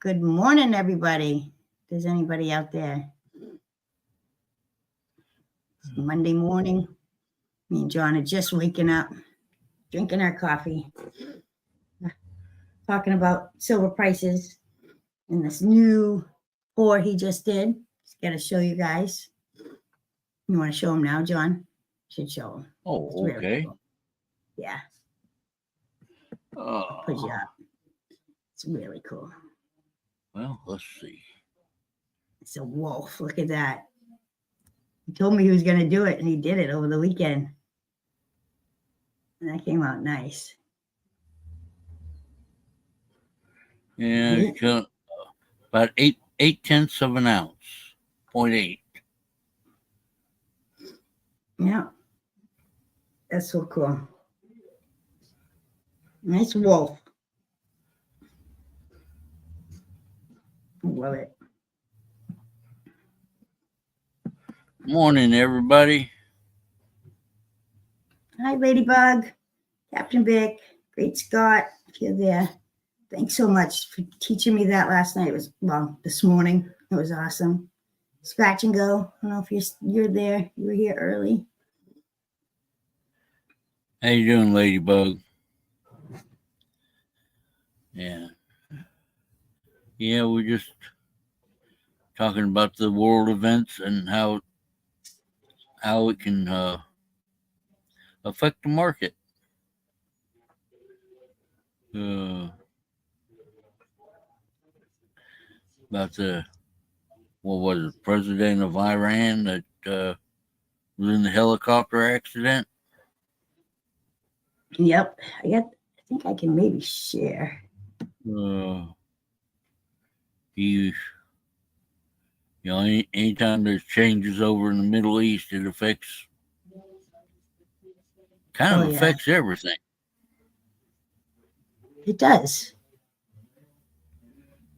Good morning, everybody. If there's anybody out there. It's Monday morning. Me and John are just waking up, drinking our coffee, talking about silver prices and this new pour he just did. Just got to show you guys. You want to show him now, John? Should show him. Oh, It's really okay. cool. Yeah, Oh, put you up. It's really cool. well, let's see. It's a wolf. Look at that. He told me he was going to do it, and he did it over the weekend. And that came out nice. Yeah, it's about 8/10 of an ounce, 0.8. Yeah. That's so cool. Nice wolf. Love it. Morning, everybody. Hi, Ladybug, Captain Vic, Great Scott, if you're there. Thanks so much for teaching me that last night. It was, well, this morning. It was awesome. Scratch and go. I don't know if you're there. You were here early. How you doing, Ladybug? Yeah. Yeah, we're just talking about the world events and how it can affect the market. About the, what was it, president of Iran that was in the helicopter accident? Yep. I think I can maybe share. Anytime there's changes over in the Middle East, it affects everything. It does.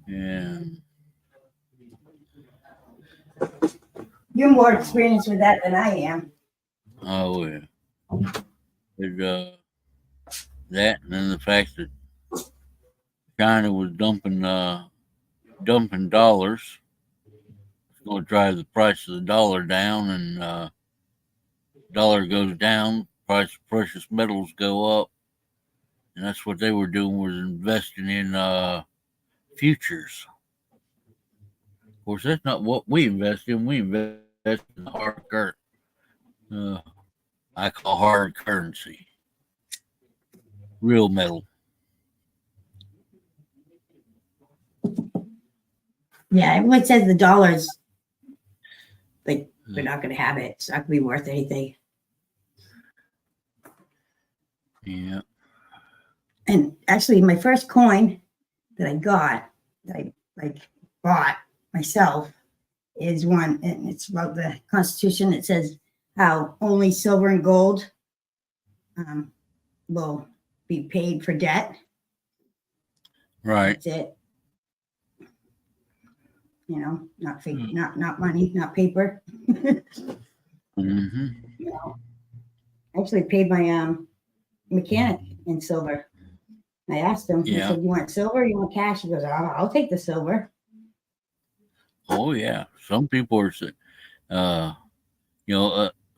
Yeah. You're more experienced with that than I am. Oh, yeah. There's that, and then the fact that China was dumping dollars. It's going to drive the price of the dollar down, and dollar goes down, price of precious metals go up, and that's what they were doing, was investing in futures. Of course, that's not what we invest in. We invest in hard currency. I call hard currency real metal. Yeah, everyone says the dollar's like we're not going to have it. It's not going to be worth anything. Yeah. And actually, my first coin that I got, that I bought myself, is one, and it's about the Constitution. It says how only silver and gold will be paid for debt. Right. That's it. You know, not fake, not money, not paper. Mm-hmm. You know, I actually paid my mechanic in silver. I asked him. Yeah. I said, "You want silver? Or you want cash?" He goes, "I'll take the silver." Oh yeah, some people are,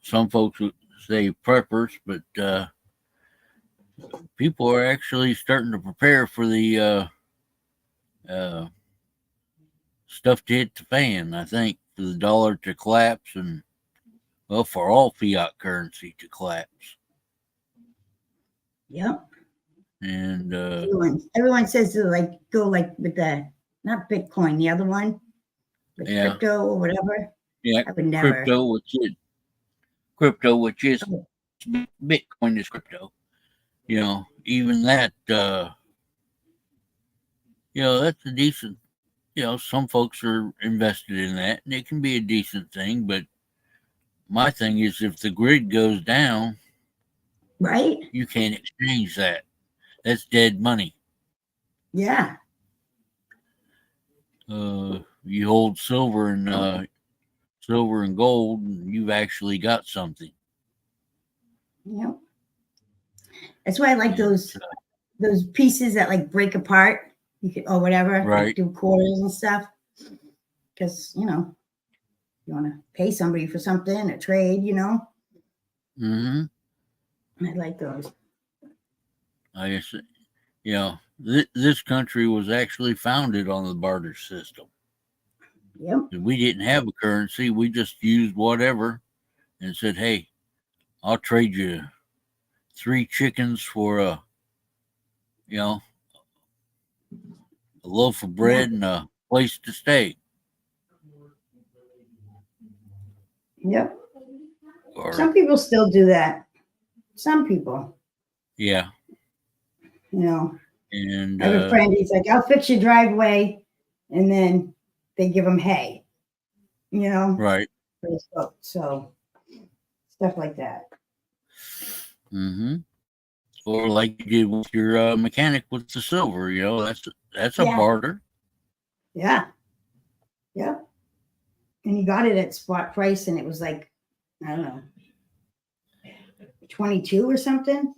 some folks would say preppers, but people are actually starting to prepare for the stuff to hit the fan. I think for the dollar to collapse, and well, for all fiat currency to collapse. Yep. And everyone says to go with the, not Bitcoin, the other one, with crypto or whatever. Yeah, I would never. Crypto, which is Bitcoin is crypto. You know, even that, that's a decent, some folks are invested in that, and it can be a decent thing. But my thing is, if the grid goes down, right, you can't exchange that. That's dead money. Yeah. You hold silver and gold, and you've actually got something. Yep. That's why I like those pieces that break apart You could, or whatever, like Right. do quarters and stuff. Because, you want to pay somebody for something, a trade, Mm-hmm. I like those. I guess, this country was actually founded on the barter system. Yep. We didn't have a currency. We just used whatever and said, hey, I'll trade you 3 chickens for a loaf of bread and a place to stay. Yep. Or, Some people still do that. Some people, yeah. And I have a friend, he's like, I'll fix your driveway. And then they give him hay, right. for his boat. So stuff like that. Mm-hmm. Or like you did with your mechanic with the silver, that's a Yeah. barter. Yeah. Yep. And he got it at spot price, and it was like, I don't know, 22 or something.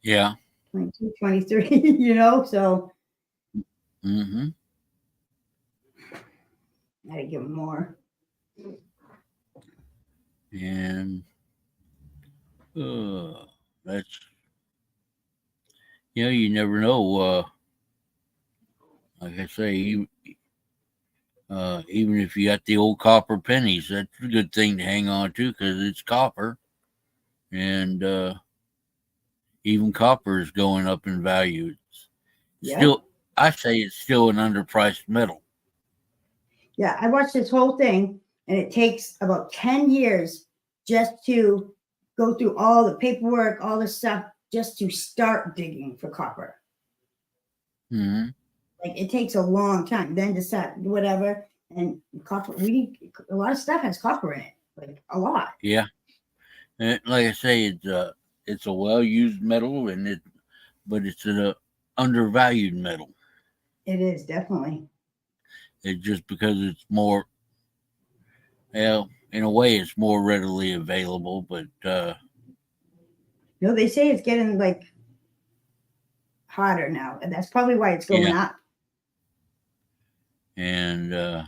Yeah. 22, 23, so Mm-hmm. I had to give him more. And that's, you never know. Like I say, even if you got the old copper pennies, that's a good thing to hang on to because it's copper. And even copper is going up in value. Yeah. Still, I say it's still an underpriced metal. Yeah, I watched this whole thing, and it takes about 10 years just to go through all the paperwork, all the stuff, just to start digging for copper. Mm-hmm. Like, it takes a long time. Then to start whatever, and copper. A lot of stuff has copper in it, like a lot. Yeah, and like I say, it's a well used metal, but it's an undervalued metal. It is definitely. It's just because it's more, in a way, it's more readily available. But They say it's getting like hotter now, and that's probably why it's going up. And the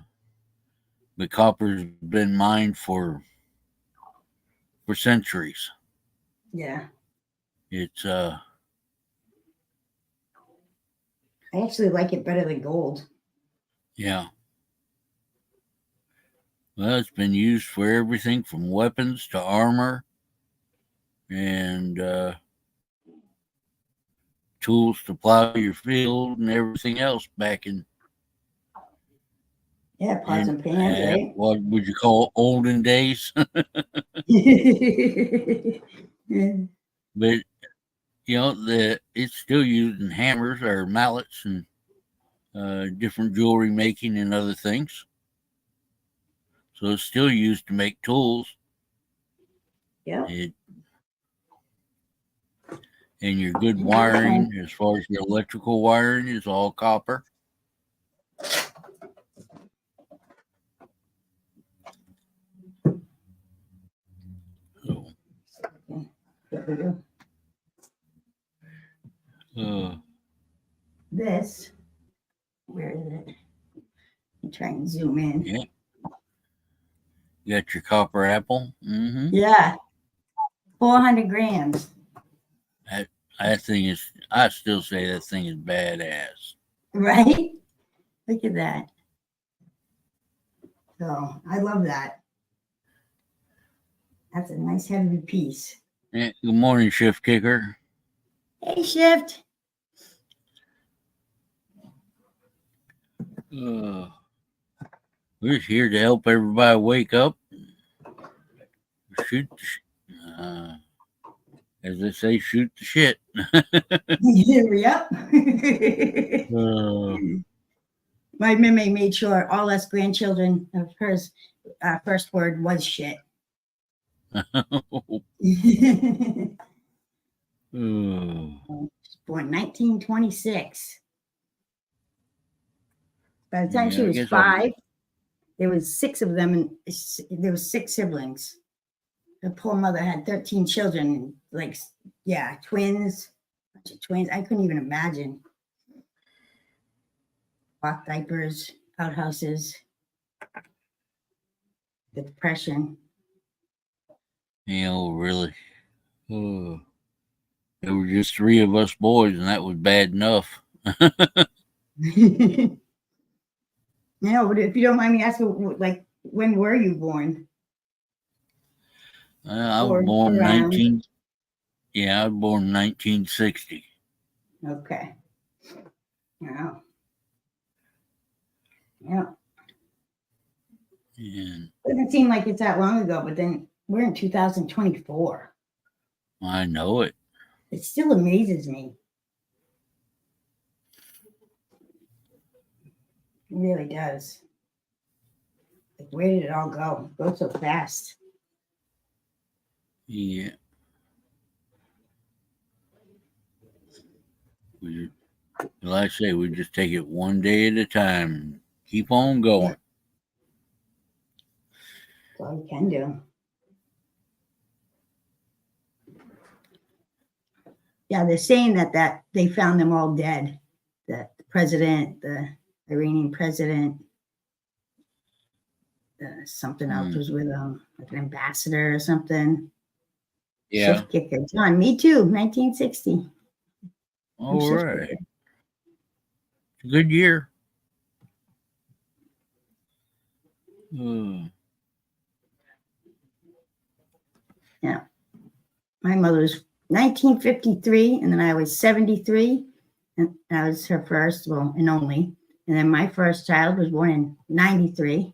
copper's been mined for centuries. Yeah, It's I actually like it better than gold. yeah. Well, it's been used for everything from weapons to armor and tools to plow your field and everything else back in. Yeah, pots and pans, right? What would you call olden days? Yeah. But it's still used in hammers or mallets and different jewelry making and other things. So it's still used to make tools. Yeah. And your good wiring, as far as your electrical wiring, is all copper. So, this, where is it? I'm trying to zoom in. Yeah. You got your copper apple. Mm-hmm. Yeah. 400 grams. That thing is, I still say that thing is badass. Right? Look at that. So I love that. That's a nice heavy piece. Yeah, good morning, Shift Kicker. Hey, Shift. We're just here to help everybody wake up. Shoot, as they say, shoot the shit. Yep. Uh, My Mimi made sure all us grandchildren of hers, first word was shit. Born 1926. By the time she was 5, there was 6 of them, and there was 6 siblings. Her poor mother had 13 children, twins, bunch of twins. I couldn't even imagine. cloth diapers, outhouses, the depression. Really. Uh, there were just three of us boys, and that was bad enough. No, but if you don't mind me asking, like, when were you born? I was Or born around? 19. Yeah, I was born 1960. Okay. Wow. Yeah. And Doesn't seem like it's that long ago, but then we're in 2024. I know it. It still amazes me. It really does. Like, where did it all go? It goes so fast. Yeah. Like I say, we just take it one day at a time and keep on going. That's all you can do. Yeah, they're saying that they found them all dead. The president, the Iranian president, something else was with them, like an ambassador or something. Yeah. Shift kicker. John, me too, 1960. All right. It's a good year. Yeah. My mother was 1953, and then I was 73, and I was her first, well, and only. And then my first child was born in 93.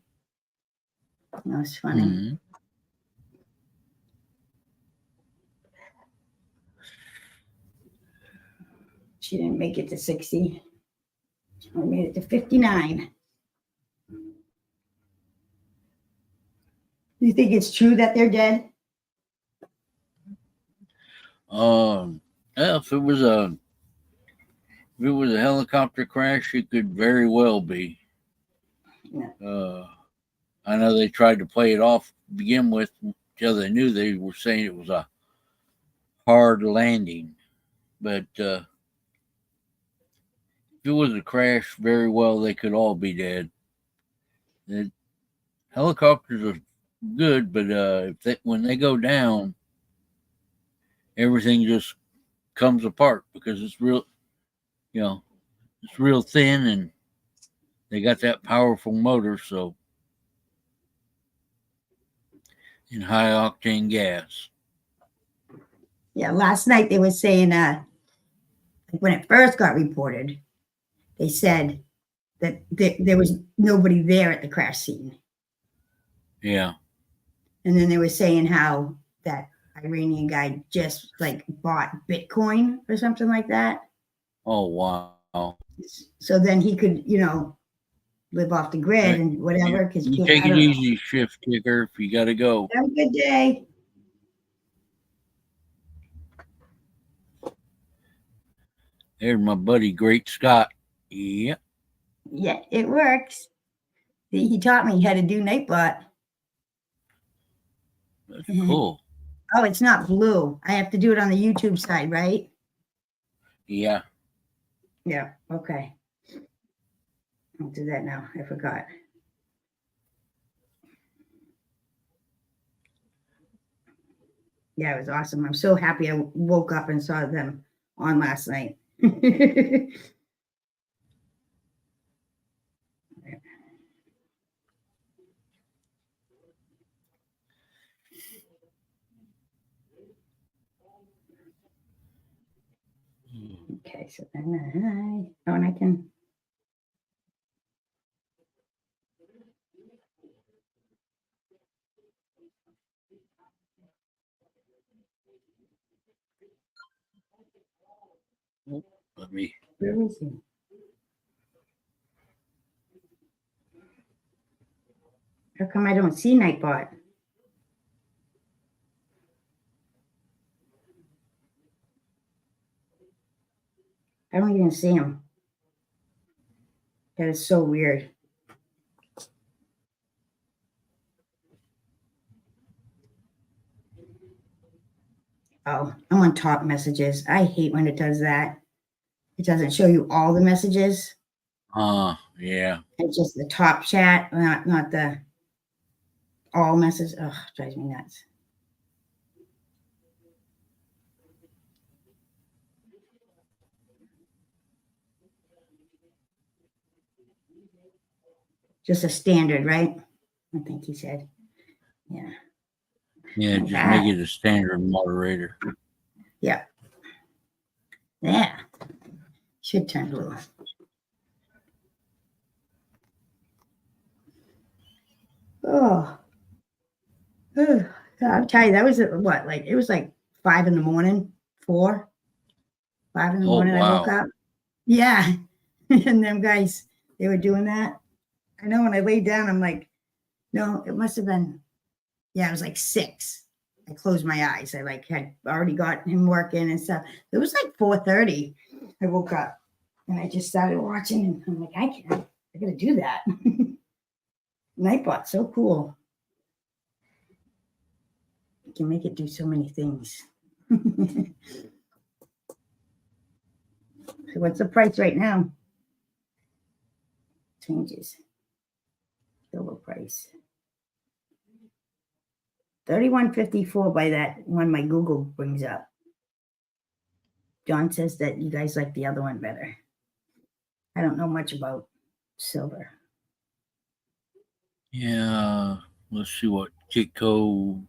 That was funny. Mm-hmm. She didn't make it to 60. She only made it to 59. Do you think it's true that they're dead? Yeah, if it was a helicopter crash, it could very well be. Yeah. I know they tried to play it off to begin with until they knew they were saying it was a hard landing. But if it was a crash, very well they could all be dead. Helicopters are good, but when they go down, everything just comes apart because it's real, it's real thin and they got that powerful motor, so in high octane gas. Yeah, last night they were saying when it first got reported, they said that there was nobody there at the crash scene. Yeah. And then they were saying how that Iranian guy just like bought Bitcoin or something like that. Oh, wow. So then he could, live off the grid and whatever. Because you take it easy, shift kicker, if you got to go. Have a good day. There's my buddy, Great Scott. Yep. Yeah, it works. He taught me how to do Nightbot. That's cool. Oh, it's not blue. I have to do it on the YouTube side, right? Yeah. Yeah. Okay. I'll do that now. I forgot. Yeah, it was awesome. I'm so happy I woke up and saw them on last night. Okay, so then and I can. Let me. Where is he? How come I don't see Nightbot? I don't even see him. That is so weird. Oh, I'm on top messages. I hate when it does that. It doesn't show you all the messages. Yeah. It's just the top chat, not the all messages. Ugh, drives me nuts. Just a standard, right? I think he said. Yeah. Yeah, Like just make that. it a standard moderator. Yeah. Yeah. Should turn blue. Oh. I'll tell you, that was what, like, it was like 5 in the morning, 4, 5 in the Oh, morning. I woke wow. up. Yeah. And them guys, they were doing that. I know when I laid down, I'm like, no, it must have been, yeah, it was like 6. I closed my eyes. I like had already got him working and stuff. It was like 4:30. I woke up and I just started watching and I'm like, I gotta do that. Nightbot, so cool. You can make it do so many things. So what's the price right now? Changes. Silver price. 31.54 by that one my Google brings up. John says that you guys like the other one better. I don't know much about silver. Yeah. Let's see what Kitco.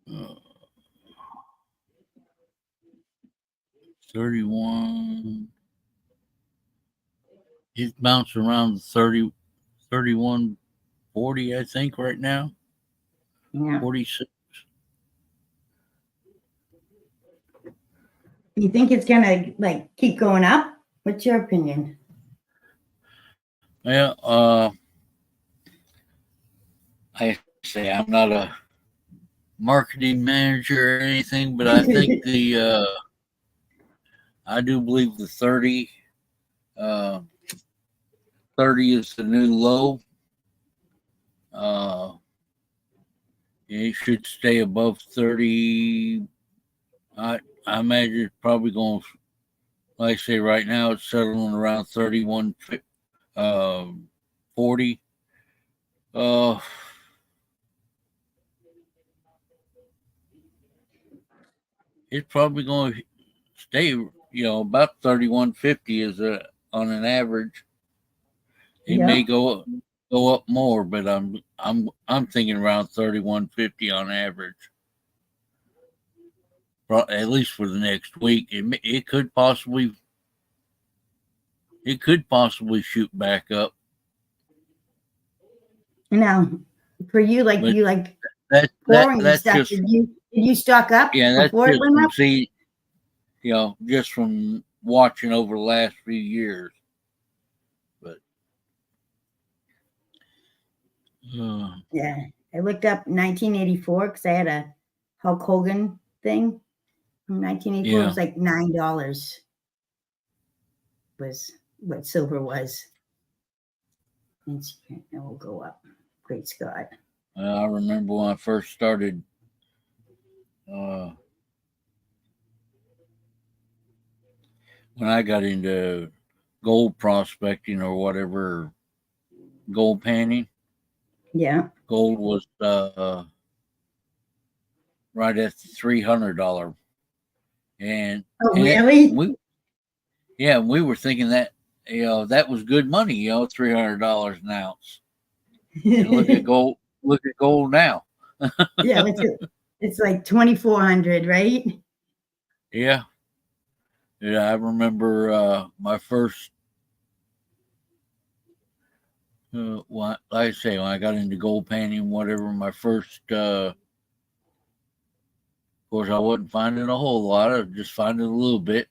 Uh, 31. It's bouncing around 30, 31.40, I think, right now. Yeah. 46. You think it's gonna like keep going up? What's your opinion? Yeah. I say I'm not a marketing manager or anything, but I think I do believe the 30, uh, 30 is the new low. It should stay above 30. I imagine it's probably going, like I say, right now it's settling around 31, 40. Uh, it's probably going to stay, about 31.50 is on an average. It may Yeah. go up more, but I'm thinking around 31.50 on average. At least for the next week. It could possibly shoot back up. Now, for you, like But you like that pouring and that's stuff. just Did you stock up yeah, that's before it just went from up? just from watching over the last few years. But Yeah. I looked up 1984 because I had a Hulk Hogan thing from 1984. It yeah, was like $9 was what silver was. And it will go up. Great Scott. I remember when I first started. Uh, when I got into gold prospecting or whatever, gold panning, Yeah. gold was right at the $300, and Oh, and it really? we were thinking that that was good money, $300 an ounce, and Yeah, look at gold now. it's like 2,400, right? Yeah, yeah, I remember my first. Like I say, when I got into gold panning, whatever, my first. Of course, I wasn't finding a whole lot. I was just finding a little bit.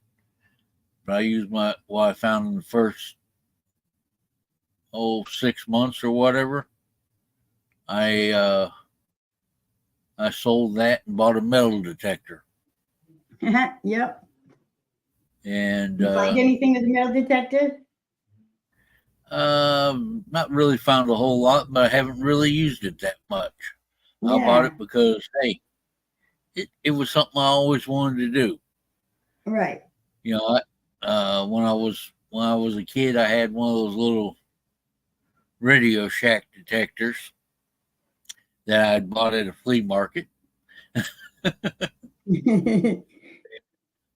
But I used what I found in the first 6 months or whatever. I uh, I sold that and bought a metal detector. Yep. And You find anything with the metal detector? not really found a whole lot, but I haven't really used it that much. I bought Yeah. it because hey, it was something I always wanted to do. Right. You know, when I was a kid, I had one of those little Radio Shack detectors that I had bought at a flea market.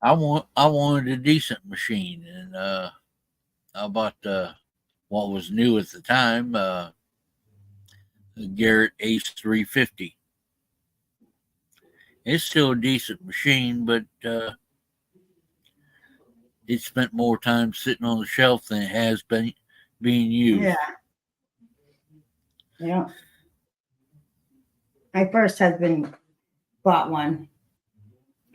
I wanted a decent machine, and I bought what was new at the time, the Garrett Ace 350. It's still a decent machine, but it spent more time sitting on the shelf than it has been being used. Yeah. Yeah. My first husband bought one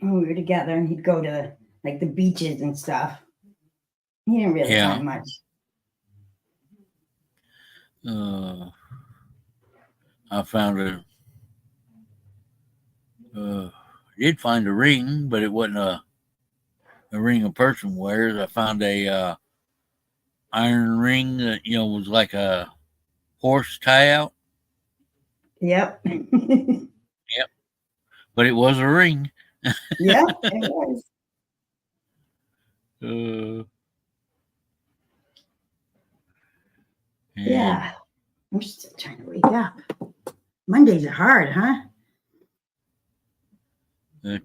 when we were together, and he'd go to like the beaches and stuff. He didn't really Yeah. find much. I found did find a ring, but it wasn't a ring a person wears. I found a iron ring that was like a horse tie out. Yep. Yep, but it was a ring. Yeah, it was. Yeah. I'm still trying to wake up. Mondays are hard, huh? But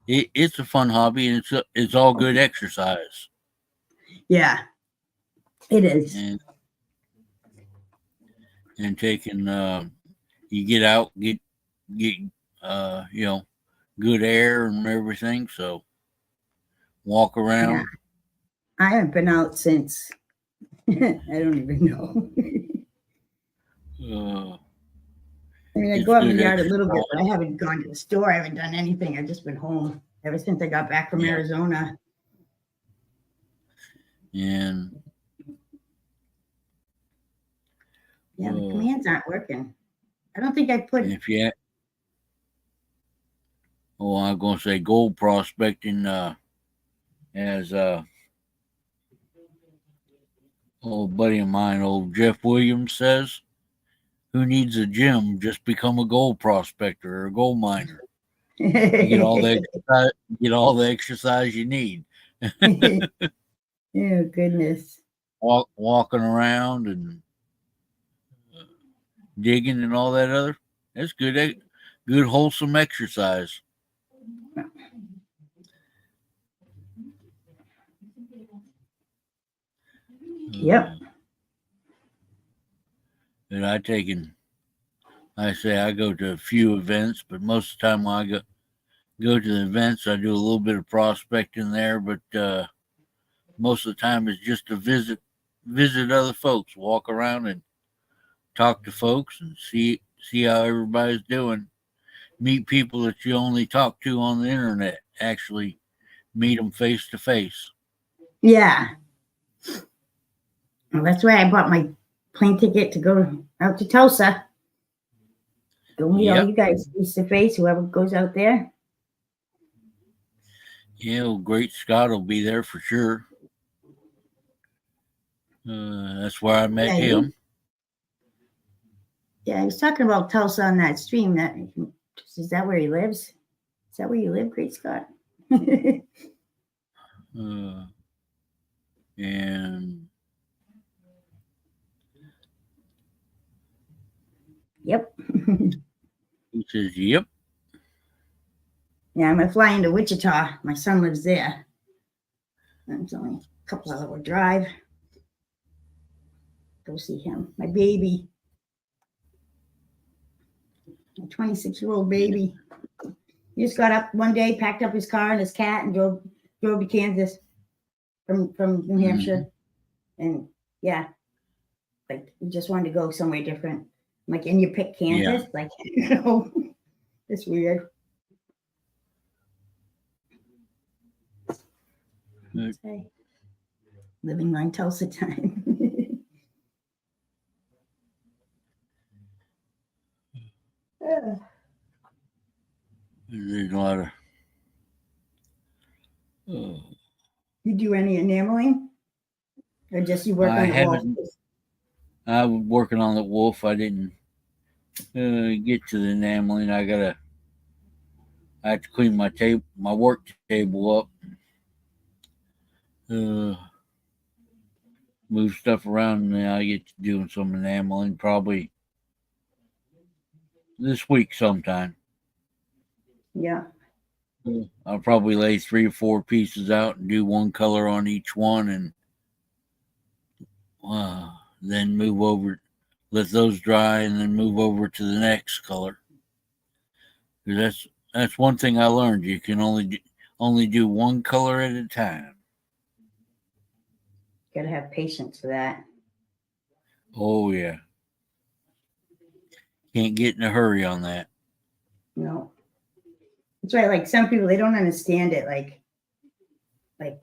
it's a fun hobby, and it's all good exercise. Yeah, it is. And taking you get out, get good air and everything. So walk around. Yeah. I haven't been out since I don't even know. I mean, I go out in the yard a little bit, but I haven't gone to the store. I haven't done anything. I've just been home ever since I got back from Arizona. And the commands aren't working. I don't think I put. I'm going to say gold prospecting as old buddy of mine, old Jeff Williams says, who needs a gym? Just become a gold prospector or a gold miner. You get all the exercise you need. Oh goodness! Walking around and digging and all that other. That's good wholesome exercise. Yep. And I go to a few events, but most of the time when I go to the events, I do a little bit of prospecting there, but most of the time it's just to visit other folks, walk around and talk to folks and see how everybody's doing. Meet people that you only talk to on the internet. Actually meet them face to face. Yeah. Well, that's why I bought my plane ticket to go out to Tulsa. Go meet all you guys face to face, whoever goes out there. Yeah, well, Great Scott will be there for sure. That's where I met him. Yeah, I was talking about Tulsa on that stream. Is that where he lives? Is that where you live, Great Scott? And yep. He says, yep. Yeah, I'm going to fly into Wichita. My son lives there. It's only a couple of hour drive. Go see him. My baby. My 26-year-old baby. He just got up one day, packed up his car and his cat, and drove to Kansas from New Hampshire. And yeah, like he just wanted to go somewhere different. I'm like, and you pick Kansas? Like, it's weird. Okay. Living my Tulsa time. There's a lot of. You do any enameling, or just you work on the walls? I was working on the wolf. I didn't get to the enameling. I have to clean my work table up. Uh, Move stuff around, and then I get to doing some enameling probably this week sometime. Yeah. I'll probably lay 3 or 4 pieces out and do one color on each one, and then move over, let those dry, and then move over to the next color. Because that's one thing I learned. You can only do one color at a time. Gotta have patience for that. Oh yeah, can't get in a hurry on that. No. That's right. Like some people, they don't understand it. Like when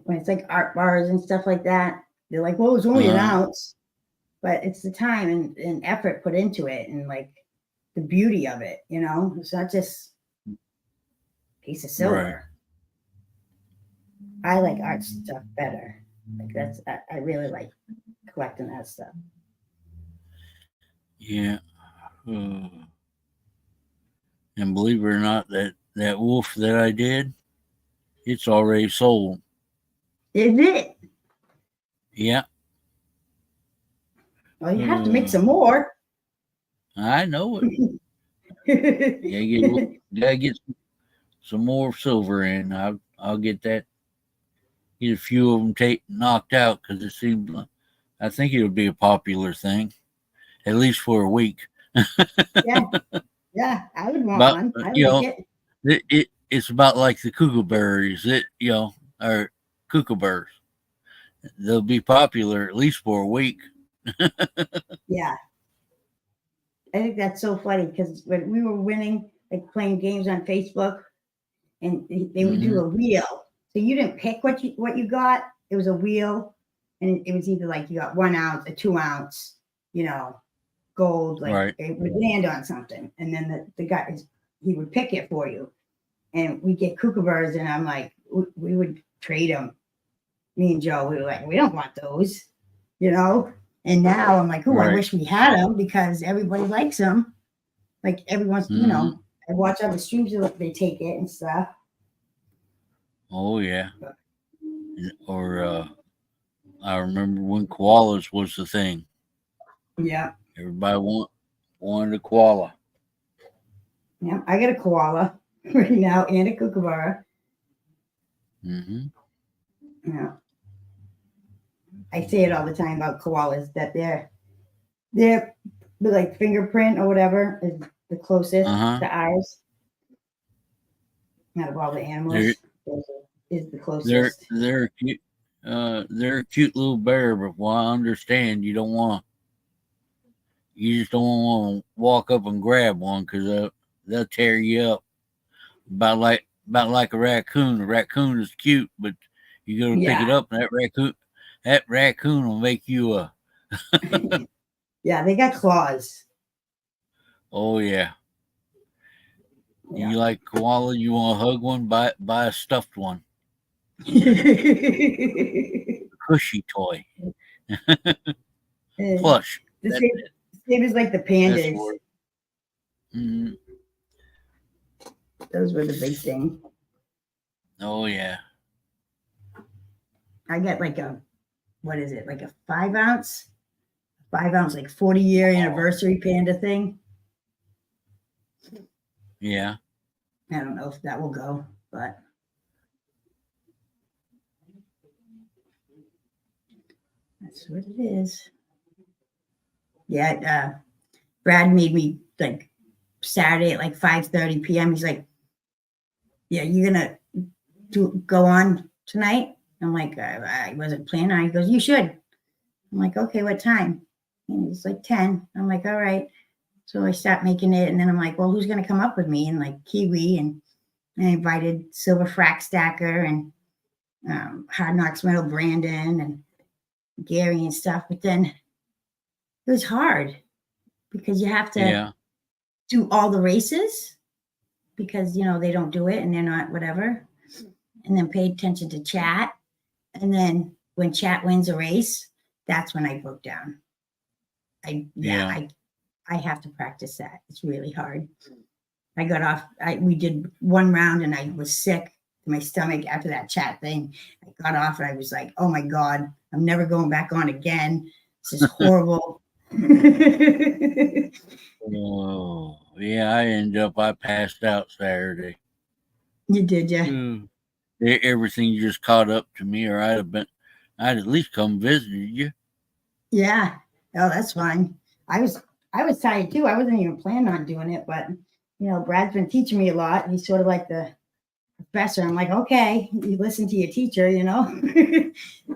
it's like art bars and stuff like that, they're like, well, it's only an ounce. But it's the time and effort put into it and like the beauty of it, you know? It's not just a piece of silver. Right. I like art stuff better. Like I really like collecting that stuff. Yeah. And believe it or not, that wolf that I did, it's already sold. Is it? Yeah. Well, you have to make some more. I know it. Gotta get some more silver in. I'll get that. Get a few of them knocked out because it seems. I think it'll be a popular thing, at least for a week. Yeah, I would want one. I like it. It's about like the kookaburras. Or kookaburras. They'll be popular at least for a week. Yeah. I think that's so funny because when we were winning, like playing games on Facebook, and they would do a wheel. So you didn't pick what you got. It was a wheel, and it was either like you got 1 ounce, a 2 ounce, gold. Like right. It would land on something, and then the guy he would pick it for you, and we get kookaburras, and I'm like, we would trade them. Me and Joe, we were like, we don't want those, And now I'm like, I wish we had them because everybody likes them. Like everyone's, I watch other streams, they take it and stuff. Oh yeah. Or I remember when koalas was the thing. Yeah. Everybody wanted a koala. Yeah, I got a koala right now and a kookaburra. Yeah. I say it all the time about koalas that their like fingerprint or whatever is the closest to ours. Out of all the animals, is the closest. They're cute. They're a cute little bear, but what I understand, you just don't want to walk up and grab one because they'll tear you up. About like a raccoon. A raccoon is cute, but you go to pick it up, and that raccoon will make you a. Yeah, they got claws. Oh yeah. You like koala? You want to hug one? Buy a stuffed one. Cushy toy. Plush. The same as like the pandas. Those were the big thing. Oh yeah. I got like what is it? Like a 5 ounce? 5 ounce, like 40-year anniversary panda thing. Yeah. I don't know if that will go, but that's what it is. Yeah, Brad made me like Saturday at like 5:30 p.m. He's like, "Yeah, you gonna go on tonight?" I'm like, "I wasn't planning on." He goes, "You should." I'm like, "Okay, what time?" And he's like 10. I'm like, "All right." So I stopped making it, and then I'm like, "Well, who's gonna come up with me?" And like Kiwi, and I invited Silver Frack Stacker and Hard Knocks Metal Brandon and Gary and stuff. But then it was hard because you have to do all the races because, they don't do it and they're not whatever. And then pay attention to chat. And then when chat wins a race, that's when I broke down. I have to practice that. It's really hard. I got off. We did one round and I was sick to my stomach after that chat thing. I got off and I was like, oh my God, I'm never going back on again. This is horrible. Oh, yeah, I passed out Saturday. You did, yeah. Everything just caught up to me, or I'd at least come visited you. Yeah. Oh, that's fine. I was tired too. I wasn't even planning on doing it, but Brad's been teaching me a lot. He's sort of like the professor. I'm like, okay, you listen to your teacher,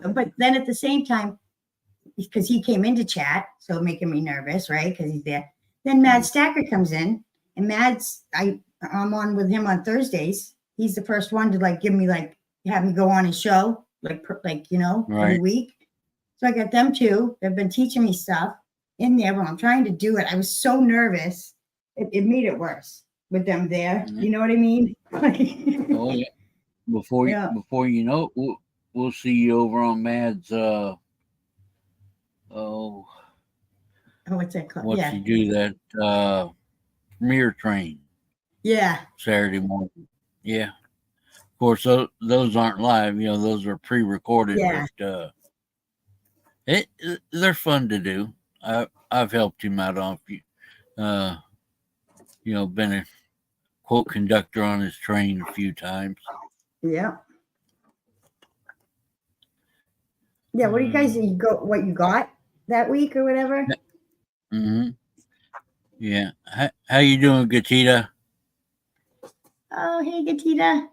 But then at the same time, because he came into chat, so making me nervous, right? Because he's there. Then Mad Stacker comes in, and I'm on with him on Thursdays. He's the first one to give me have me go on his show, every week. So I got them two. They've been teaching me stuff in there when I'm trying to do it. I was so nervous. It made it worse with them there. You know what I mean? Oh yeah. Before you know it, we'll see you over on Mad's. What's that called? What's he do that premiere train? Yeah. Saturday morning. Yeah. Of course, those aren't live. Those are pre-recorded. Yeah. But they're fun to do. I've helped him out on a few. Been a quote conductor on his train a few times. Yeah. Yeah. What do you guys what you got that week or whatever? Mm-hmm. Yeah. How you doing, Gatita? Oh, hey, Gatita.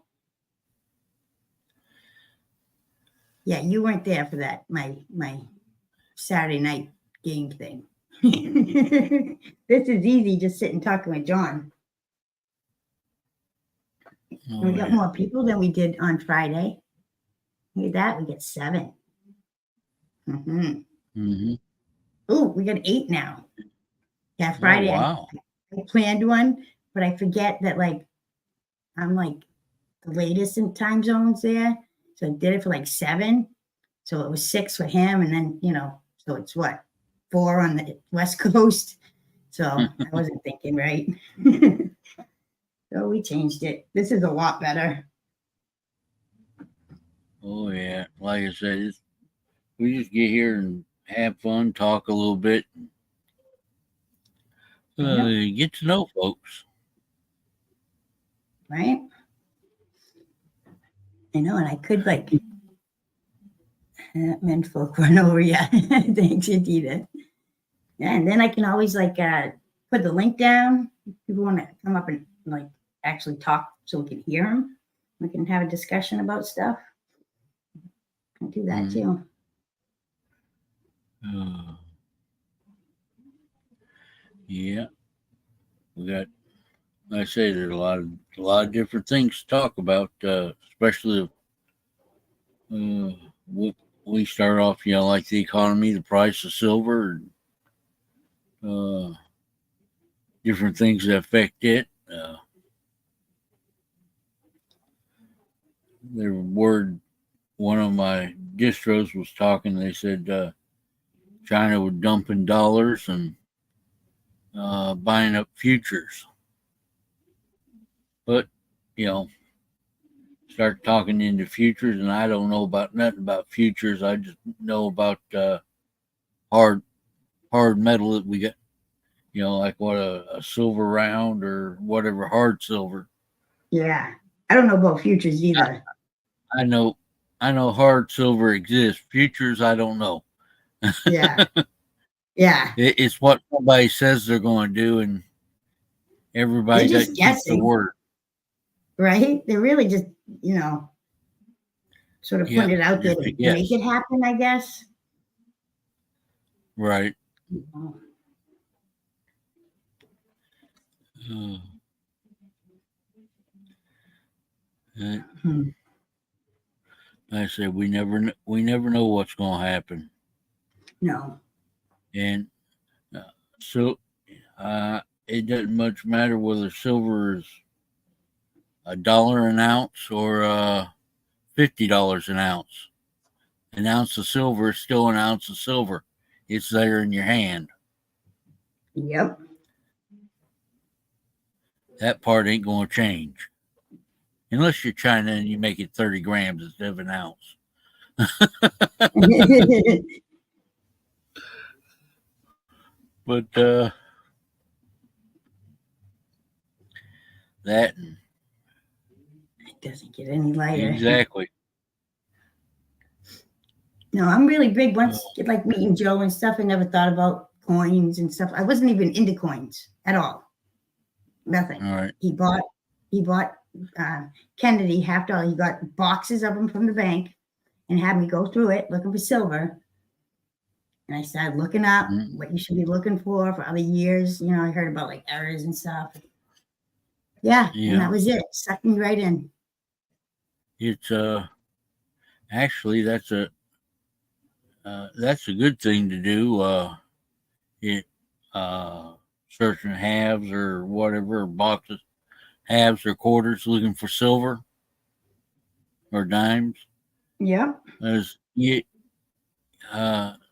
Yeah, you weren't there for that, my Saturday night game thing. This is easy, just sitting talking with John. And we got more people than we did on Friday. Look at that, we get 7. Oh, we got 8 now. Yeah, Friday. Oh, wow. I planned one, but I forget that I'm the latest in time zones there. So I did it for 7. So it was 6 for him. And then, so it's 4 on the West Coast. So I wasn't thinking right. So we changed it. This is a lot better. Oh, yeah. Like I said, we just get here and have fun, talk a little bit, get to know folks. Right? I know, and I could menfolk run over you. Thanks, Adita. Yeah, and then I can always put the link down. If people want to come up and actually talk so we can hear them. We can have a discussion about stuff. I can do that too. Yeah, we got. Like I say, there's a lot of different things to talk about, especially we start off, like the economy, the price of silver, different things that affect it. One of my distros was talking. They said China was dumping dollars and buying up futures. But start talking into futures, and I don't know about nothing about futures. I just know about hard metal that we got. Like what a silver round or whatever, hard silver. Yeah, I don't know about futures either. I know hard silver exists. Futures, I don't know. Yeah. Yeah. It's what somebody says they're going to do, and everybody just keeps the word. Right? They're really just, sort of putting it out there to make it happen, I guess. Right. I said we never know what's going to happen. No. And so it doesn't much matter whether silver is $1 an ounce or $50 an ounce. An ounce of silver is still an ounce of silver. It's there in your hand. Yep. That part ain't going to change. Unless you're China and you make it 30 grams instead of an ounce. But that It doesn't get any lighter. exactly. No, I'm really big. Once like meeting Joe and stuff, I never thought about coins and stuff. I wasn't even into coins at all. Nothing. All right. He bought Kennedy $50. He got boxes of them from the bank and had me go through it looking for silver. And I started looking up what you should be looking for other years. You know, I heard about like errors and stuff. Yeah. And that was it. Sucked me right in. It's actually that's a good thing to do. Searching halves or whatever, boxes, halves or quarters, looking for silver or dimes. Yeah. As the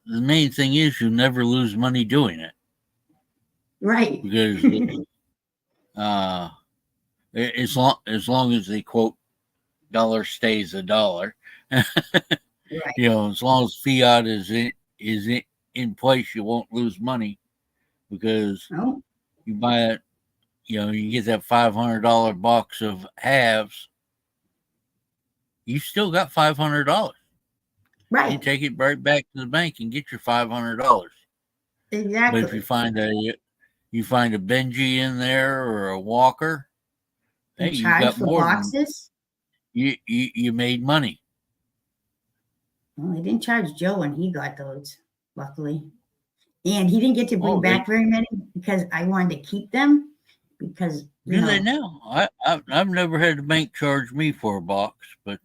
main thing is you never lose money doing it. Right. Because as long as the quote dollar stays a dollar, Right. You know, as long as fiat is in place, you won't lose money because you buy it. You know, you get that $500 box of halves. You still got $500. Right. You take it right back to the bank and get your $500. Exactly. But if you find a Benji in there or a Walker, hey, you got more boxes. You made money. Well, they didn't charge Joe when he got those, luckily. And he didn't get to bring back very many because I wanted to keep them because do they now? I've never had the bank charge me for a box, but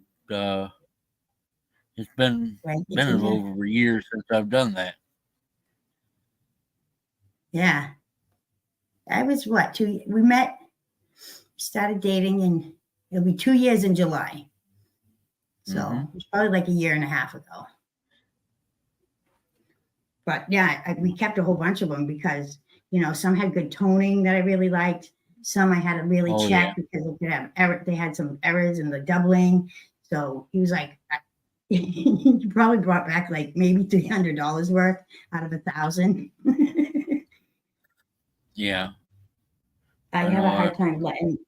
it's been over years since I've done that. Yeah. I was we met, started dating, and it'll be 2 years in July. So it's probably like a year and a half ago. But yeah, we kept a whole bunch of them because, you know, some had good toning that I really liked. Some I had to really check because they had some errors in the doubling. So he was like, he probably brought back like maybe $300 worth out of 1,000. Yeah. I have a hard time letting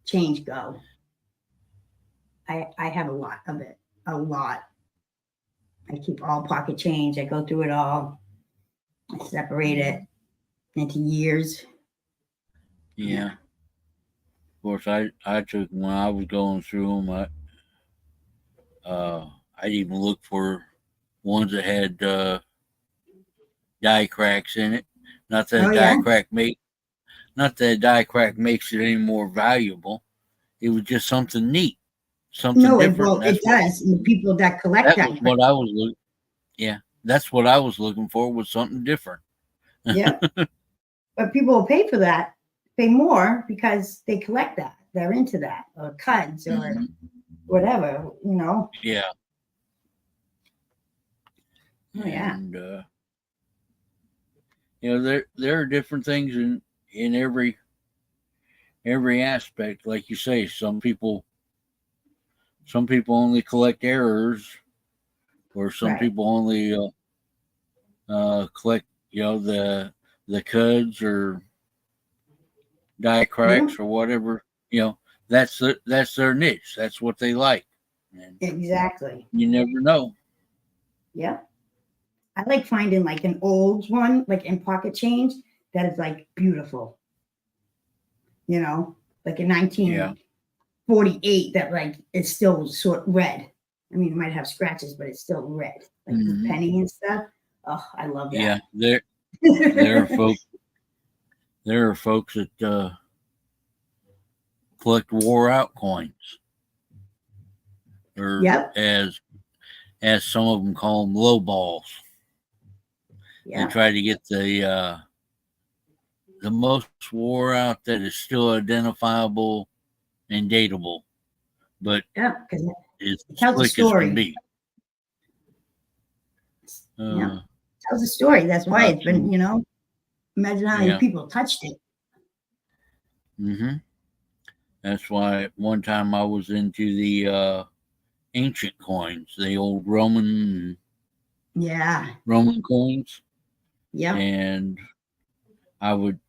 change go. I have a lot of it. A lot. I keep all pocket change. I go through it all. I separate it into years. Yeah. Of course, I took when I was going through them. I even looked for ones that had die cracks in it. Not that die crack makes it any more valuable. It was just something neat, something different. It does. And the people that collect that was what I was looking. Yeah, that's what I was looking for, was something different. Yeah, but people will pay for that, pay more because they collect that. They're into that, or cuds, or whatever, you know. Yeah. Oh, yeah. And you know, there are different things in every aspect. Like you say, some people only collect errors, or some people only collect, you know, the cuds or die cracks or whatever. You know, that's their niche. That's what they like. And exactly. You never know. Yeah. I like finding like an old one, like in pocket change, that is like beautiful. You know, like in 1948, that like it's still sort of red. I mean, it might have scratches, but it's still red, like the penny and stuff. Oh, I love that. Yeah, there are folks that collect wore out coins, or as some of them call them, low balls. They try to get the most wore out that is still identifiable and dateable, but because it's tells a slick as can story. be. Yeah. Tells a story. That's why it's been, imagine how many Yeah. people touched it. Mm-hmm. That's why one time I was into the ancient coins, the old Roman coins, Yep. and I would,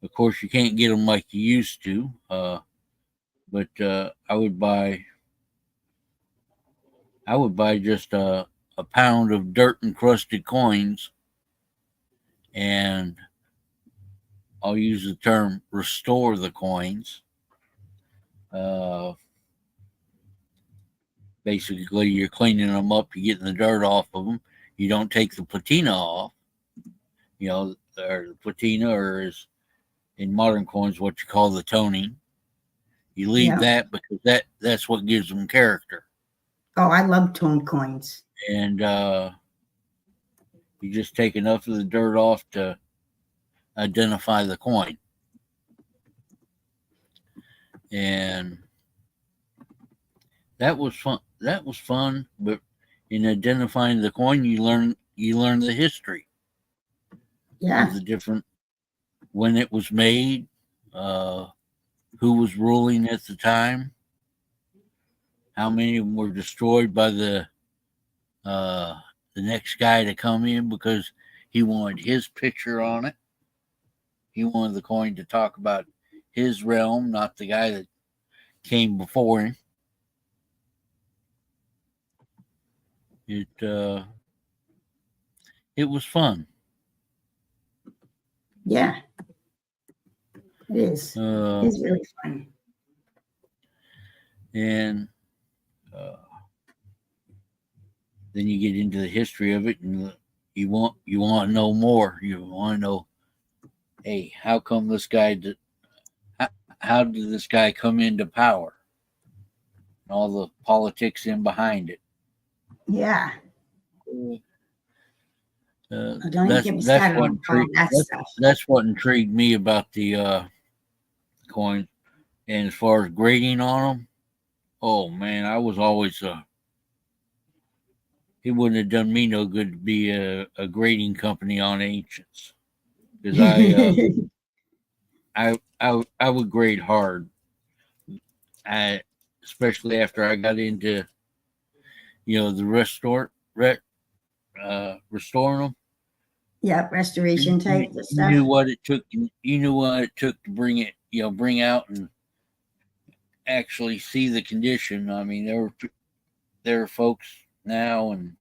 of course, you can't get them like you used to, but I would buy just a pound of dirt encrusted coins, and I'll use the term restore the coins. Basically, you're cleaning them up, you're getting the dirt off of them. You don't take the patina off, or the patina, or is in modern coins what you call the toning. You leave that because that's what gives them character. Oh, I love toned coins. And you just take enough of the dirt off to identify the coin. And that was fun. But in identifying the coin, you learn the history of the different, when it was made, who was ruling at the time, how many of them were destroyed by the next guy to come in because he wanted his picture on it. He wanted the coin to talk about his realm, not the guy that came before him. It was fun. Yeah, it is. It's really fun. And then you get into the history of it, and you want to know more. You want to know, hey, how come this guy did? How did this guy come into power? And all the politics in behind it. Yeah. That's what intrigued me about the coin. And as far as grading on them, oh man, I was always it wouldn't have done me no good to be a grading company on ancients, because I would grade hard. Especially after I got into the restoring them. Yeah, restoration type you stuff. Knew what it took. You knew what it took to bring it, bring out and actually see the condition. I mean, there are folks now, and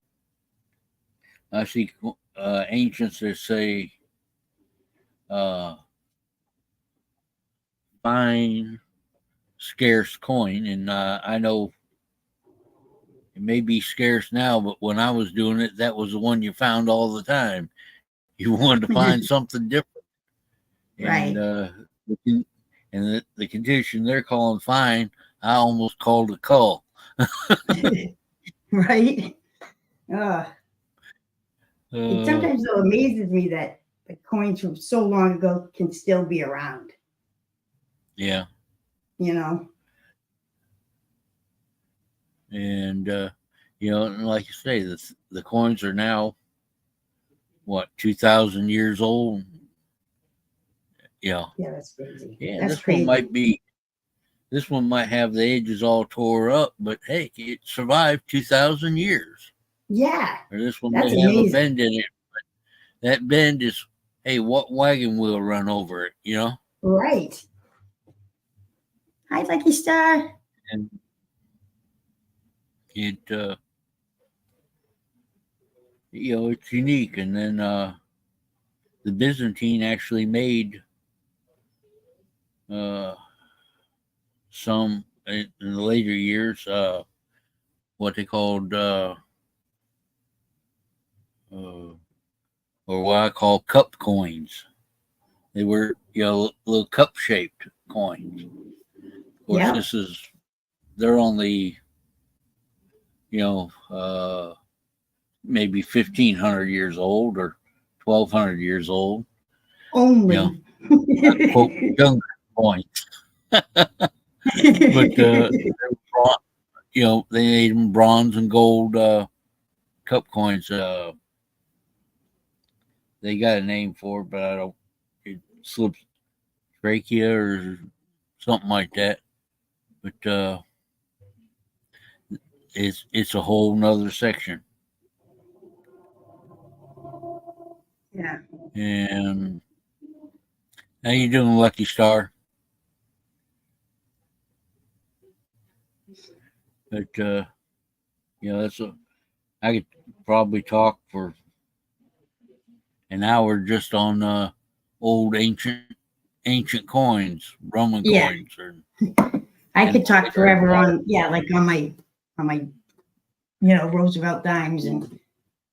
I see ancients that say, fine, scarce coin, and I know it may be scarce now, but when I was doing it, that was the one you found all the time. You wanted to find something different, right? And the condition they're calling fine, I almost called a cull. Right. It sometimes though amazes me that the coins from so long ago can still be around. Yeah. And and like you say, the coins are now what, 2,000 years old. Yeah, that's crazy. Yeah, that's this crazy. one might have the edges all tore up, but hey, it survived 2,000 years. Yeah. Or this one may have a bend in it, but that bend is, hey, what wagon will run over it, Right. Hi, Lucky Star. And it, it's unique. And then the Byzantine actually made some in the later years, what they called, or what I call cup coins. They were, little cup shaped coins. Of course, they're only, maybe 1,500 years old or 1,200 years old. Only. Quote, younger coins. But they made them bronze and gold cup coins. they got a name for it, but I don't. It slips trachea or something like that. But it's a whole nother section. Yeah. And how you doing, Lucky Star? But that's a. I could probably talk for an hour just on old ancient coins, Roman Yeah. coins, I and could talk what forever are- on, yeah, like on my, Roosevelt dimes and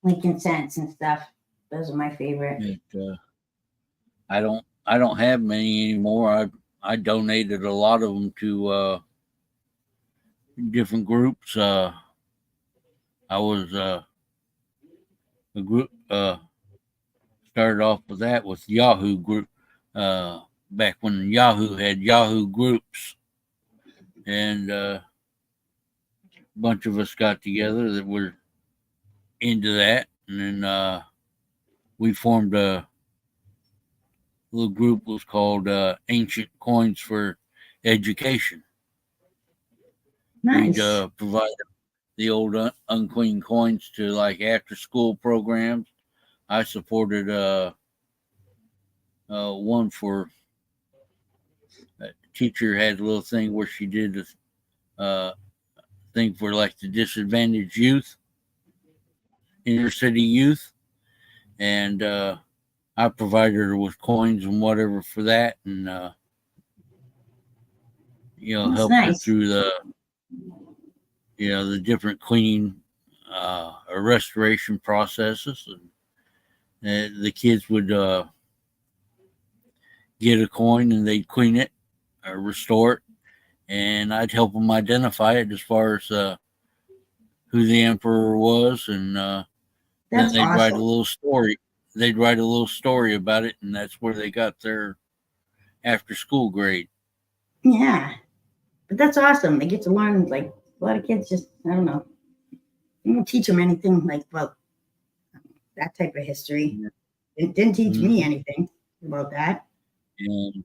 Lincoln cents and stuff. Those are my favorite. I don't have many anymore. I donated a lot of them to different groups. I was a group started off with that with Yahoo group back when Yahoo had Yahoo groups, and a bunch of us got together that were into that, and then we formed a little group was called Ancient Coins for Education. Nice. We'd provide the old unclean coins to like after school programs. I supported one for a teacher had a little thing where she did a thing for like the disadvantaged youth, inner city youth, and I provided her with coins and whatever for that, and That's helped her nice. through the different cleaning or restoration processes, and the kids would get a coin and they'd clean it or restore it, and I'd help them identify it as far as who the emperor was, and then That's they'd write a awesome. little story. They'd write a little story about it, and that's where they got their after school grade. Yeah. But that's awesome. They get to learn, like, a lot of kids just, I don't know. You don't teach them anything like, well, that type of history. It didn't teach me anything about that. And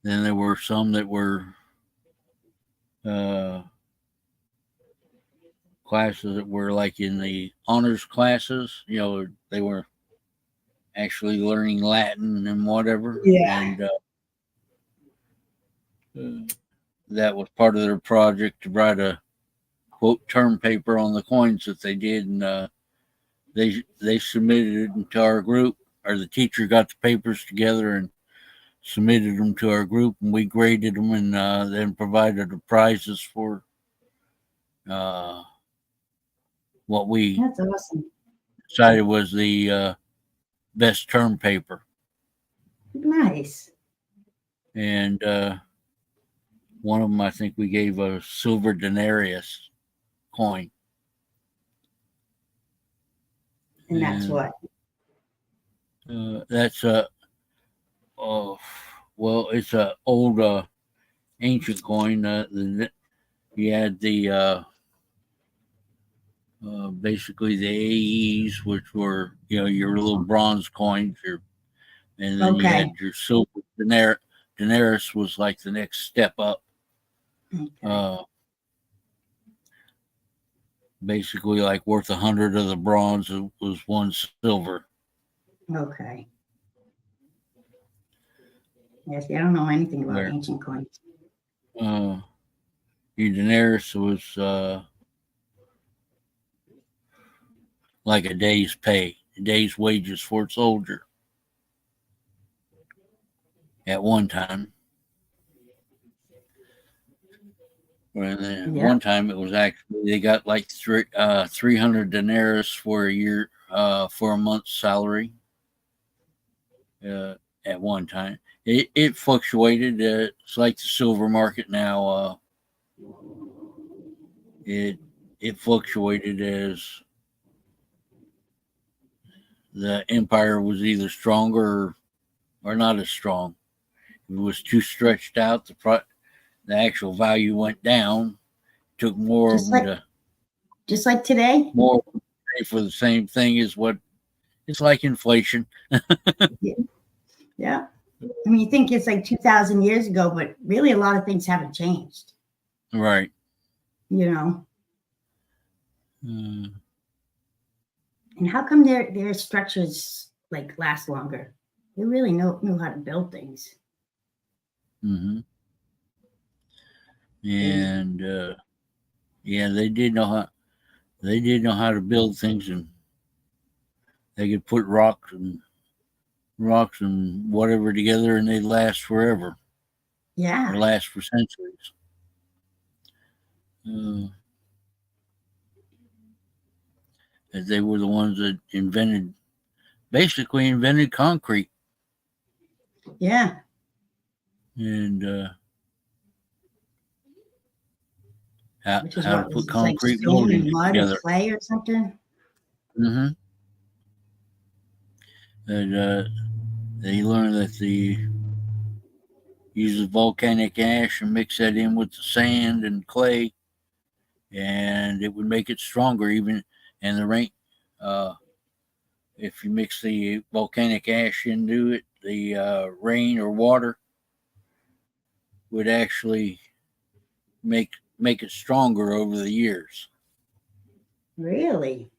then there were some that were classes that were like in the honors classes. They were actually learning Latin and whatever. Yeah. And that was part of their project to write a quote term paper on the coins that they did, and they submitted it into our group, or the teacher got the papers together and submitted them to our group, and we graded them, and then provided the prizes for what we That's awesome. decided was the best term paper. Nice. And one of them, I think we gave a silver denarius coin. And that's what? That's well, it's a old ancient coin. You had the basically the AEs, which were your little bronze coins, and then you had your silver denarius was like the next step up. Okay. Basically like worth 100 of the bronze was one silver. Okay. Yes, I don't know anything about ancient coins. Your denarius was like a day's pay, a day's wages for a soldier at one time. And then one time it was actually they got like 300 denarius for a year, for a month's salary. At one time, it fluctuated. It's like the silver market now. It fluctuated as the empire was either stronger or not as strong. If it was too stretched out, the actual value went down. Took more just like today. More pay for the same thing as what it's like inflation. Yeah. I mean, you think it's like 2,000 years ago, but really a lot of things haven't changed, Right. you know? Mm-hmm. And how come their structures like last longer? They really knew how to build things. And yeah, they did know how to build things, and they could put rocks and whatever together, and they'd last forever or Yeah. last for centuries. As they were the ones that basically invented concrete. Yeah. And Which is how to what put was this, like concrete stone and moldings mud or together. clay or something? And they learned that uses volcanic ash and mix that in with the sand and clay, and it would make it stronger. Even and the rain, if you mix the volcanic ash into it, the rain or water would actually make it stronger over the years. Really?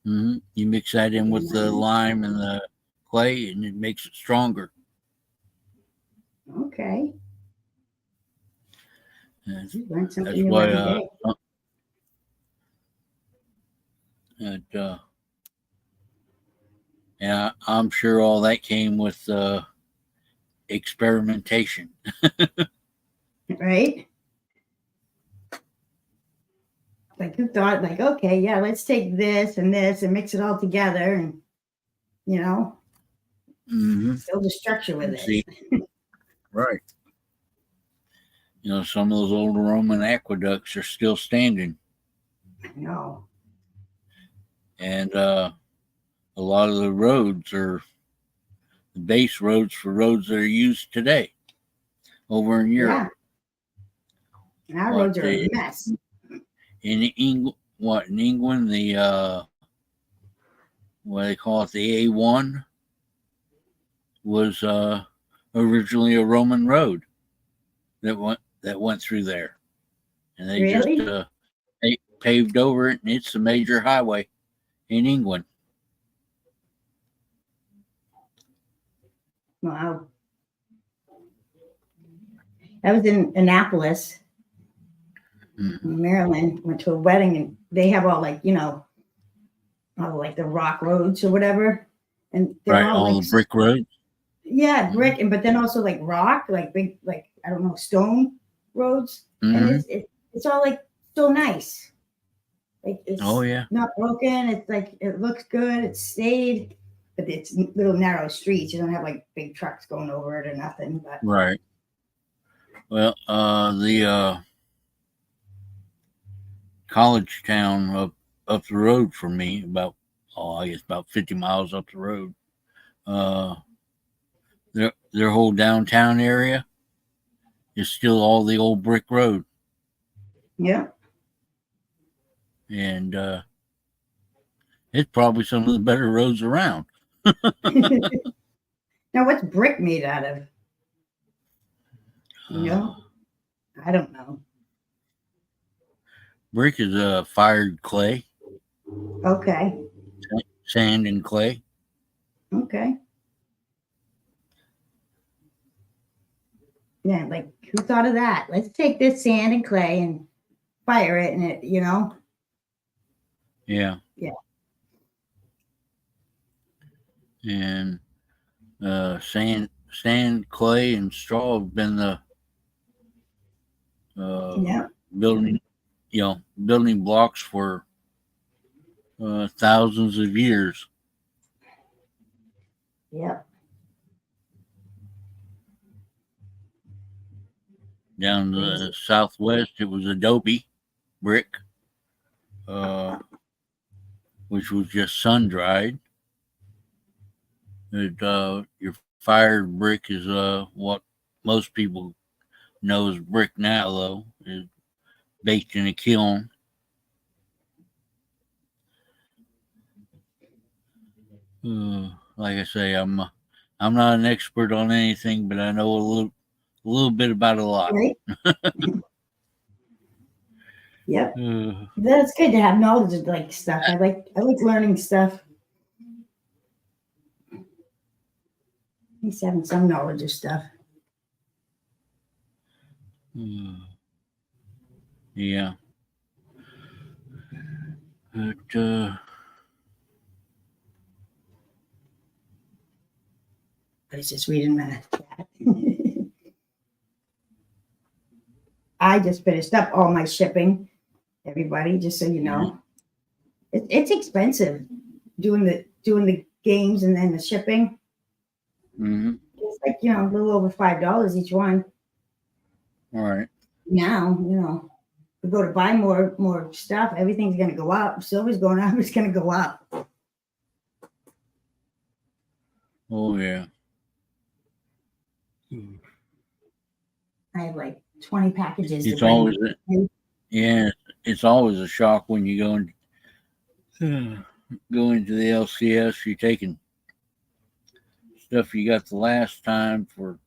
You mix that in with the lime and the clay, and it makes it stronger. Okay. You learn something That's new why every day. and I'm sure all that came with experimentation. Right? Like who thought, like, okay, yeah, let's take this and mix it all together and, you know, build a structure with See, it. right. Some of those old Roman aqueducts are still standing. I know. And a lot of the roads are the base roads for roads that are used today over in Europe. Yeah. And our roads are a mess. In England, the what they call it, the A1 was originally a Roman road that went through there, and they just paved over it, and it's a major highway in England. Wow. I was in Annapolis, Maryland, went to a wedding, and they have all like, all like the rock roads or whatever. And they're all like the brick roads. Yeah, brick, but then also like rock, like big, like I don't know, stone roads. And it's all like so nice. Like it's not broken. It's like it looks good. It's stayed, but it's little narrow streets. You don't have like big trucks going over it or nothing. But right. Well, the college town up the road from me, about 50 miles up the road. Their whole downtown area is still all the old brick road. Yeah. And it's probably some of the better roads around. Now, what's brick made out of? I don't know. Brick is fired clay. Okay. Sand and clay. Okay. Yeah, like who thought of that? Let's take this sand and clay and fire it, and it, Yeah. Yeah. And sand, clay, and straw have been the building blocks for thousands of years. Yep. Down the southwest, it was adobe brick, which was just sun dried. Your fired brick is what most people know as brick now, though, is baked in a kiln. Like I say, I'm not an expert on anything, but I know a little bit about a lot. Right? Yep. Uh, That's good to have knowledge of like stuff. I like learning stuff. At least having some knowledge of stuff. yeah. But I was just reading that. I just finished up all my shipping. Everybody, just so you know, it's expensive doing the games and then the shipping. mm-hmm. It's like a little over $5 each one. All right. Now we go to buy more stuff. Everything's going to go up. Silver's going up. It's going to go up. Oh yeah. I have like 20 packages. It's always it's always a shock when you go into the LCS. You're taking stuff you got the last time for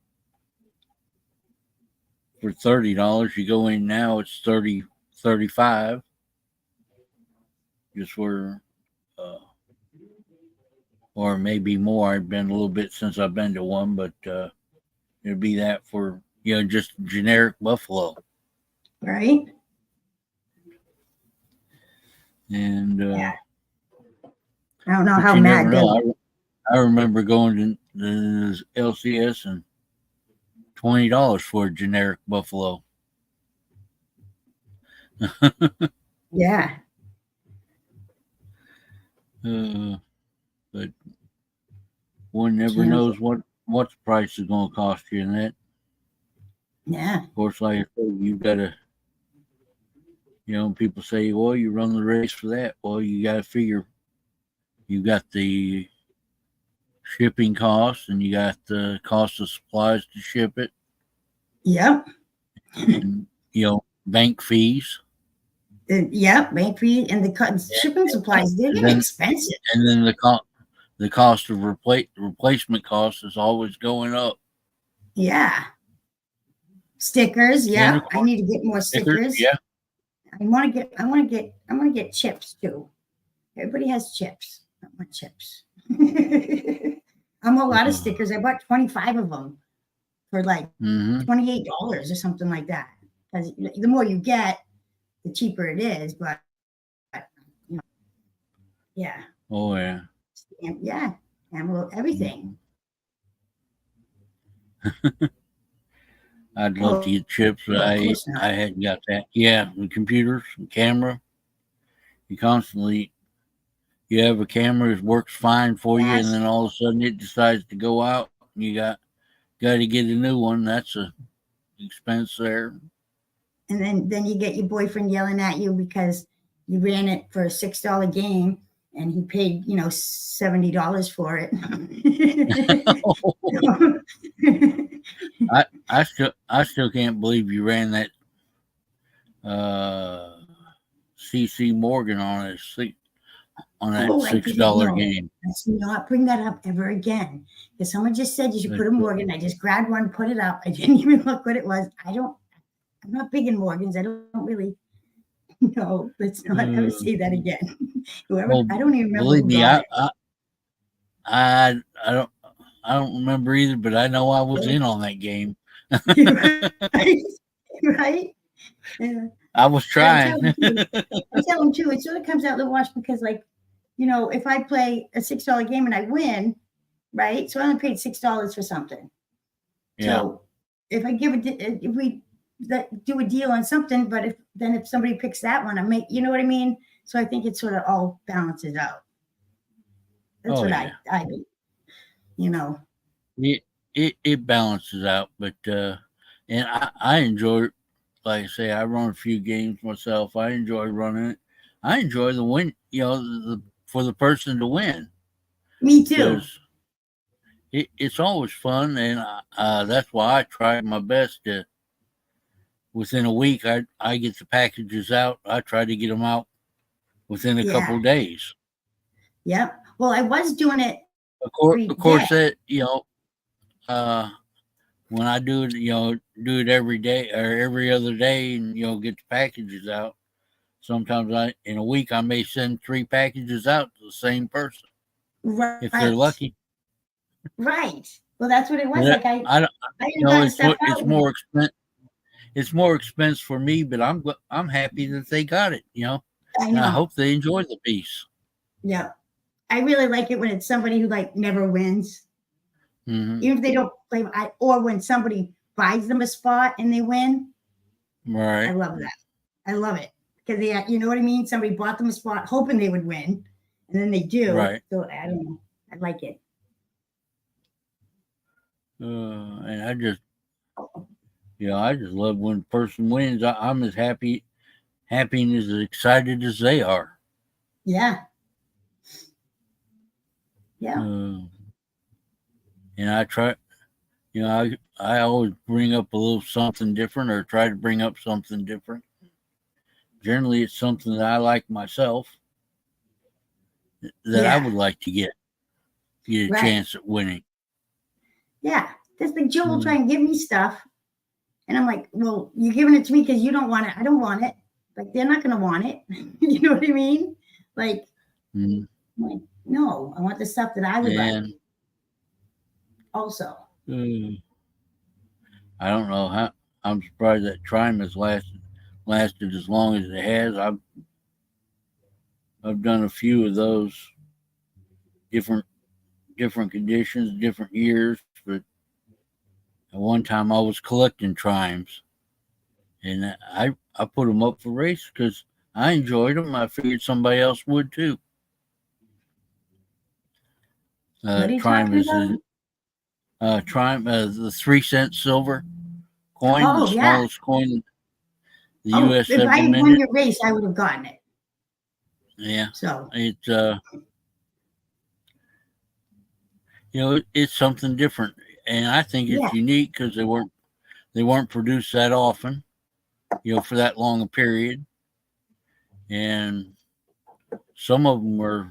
$30. You go in now, it's 30, 35. Just where, or maybe more. I've been a little bit since I've been to one, but it'd be that for just generic Buffalo, right? And I don't know how you mad never know. I remember going to the LCS and $20 for a generic Buffalo. Yeah. But one never knows what the price is going to cost you in that. Yeah. Of course, like I said, you've got to, people say, well, you run the race for that. Well, you got to figure you got the shipping costs and you got the cost of supplies to ship it. Yep. And, bank fees. Yep, bank fee and the shipping supplies. They're expensive. And then the cost of replacement cost is always going up. Yeah. Stickers. Yeah. I need to get more stickers. Yeah. I want to get chips too. Everybody has chips. I want chips. I'm a lot of stickers. I bought 25 of them for like $28 or something like that. Because the more you get, the cheaper it is. But yeah. Oh yeah. Yeah. Everything. I'd love to get chips, but I hadn't got that. Yeah, the computers, the camera. You have a camera, it works fine for you, and then all of a sudden it decides to go out, and you got to get a new one. That's a expense there. And then you get your boyfriend yelling at you because you ran it for a $6 game, and he paid $70 for it. I still can't believe you ran that CC Morgan on that $6 game. Let's not bring that up ever again. Because someone just said you should put a Morgan. I just grabbed one, put it up. I didn't even look what it was. I'm not big in Morgans. I don't really. No, let's not ever say that again. I don't even remember. Believe me, I don't remember either, but I know I was in on that game. Right? Yeah. I was trying. I tell them too. It sort of comes out the wash because, if I play a $6 game and I win, right? So I only paid $6 for something. Yeah. So if we do a deal on something, but if somebody picks that one, you know what I mean? So I think it sort of all balances out. That's what I do. It balances out, but and I enjoy, like I say, I run a few games myself. I enjoy running it. I enjoy the win, for the person to win. Me too. It's always fun, and that's why I try my best to. Within a week, I get the packages out. I try to get them out within a couple of days. Yep. Well, I was doing it of course, that when I do it, do it every day or every other day, and get the packages out. Sometimes in a week I may send 3 packages out to the same person Right. if they're lucky. Right. Well, that's what it was. But Like I don't. It's out. more expensive. It's more expense for me, but I'm happy that they got it. I know. And I hope they enjoy the piece. Yeah, I really like it when it's somebody who like never wins, Mm-hmm. even if they don't play. Or when somebody buys them a spot and they win. Right. I love that. I love it because you know what I mean. Somebody bought them a spot hoping they would win, and then they do. Right. So I don't know. I like it. And I just love when a person wins. I'm as happy and as excited as they are. Yeah. Yeah. And I try, I always bring up a little something different or try to bring up something different. Generally, it's something that I like myself that I would like to get a chance at winning. Yeah. Because the Joe will try and give me stuff. And I'm like, well, you're giving it to me because you don't want it. I don't want it. Like, they're not going to want it. You know what I mean? Like, I'm like, no, I want the stuff that I would like. Also. I don't know how. I'm surprised that Trime has lasted as long as it has. I've done a few of those different conditions, different years, but at one time I was collecting Trimes, and I put them up for race because I enjoyed them. I figured somebody else would too. Trime is Trime, the 3-cent silver coin, the smallest coin the U.S. If I had won your race, I would have gotten it. Yeah. So it's it's something different, and I think it's unique because they weren't produced that often, for that long a period, and some of them were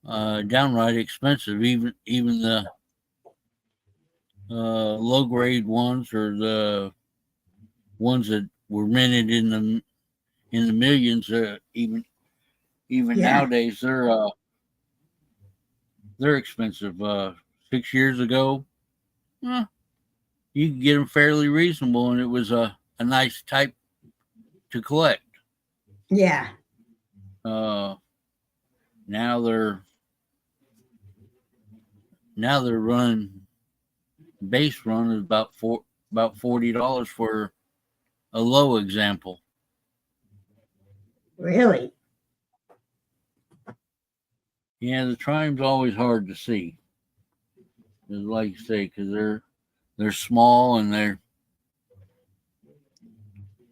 downright expensive. Even the low grade ones or the ones that were minted in the millions. Even nowadays, they're expensive. 6 years ago, you could get them fairly reasonable, and it was a nice type to collect. Yeah. Now they're running base run is about $40 for a low example. Really? Yeah, the Trime's always hard to see. Like you say, because they're small and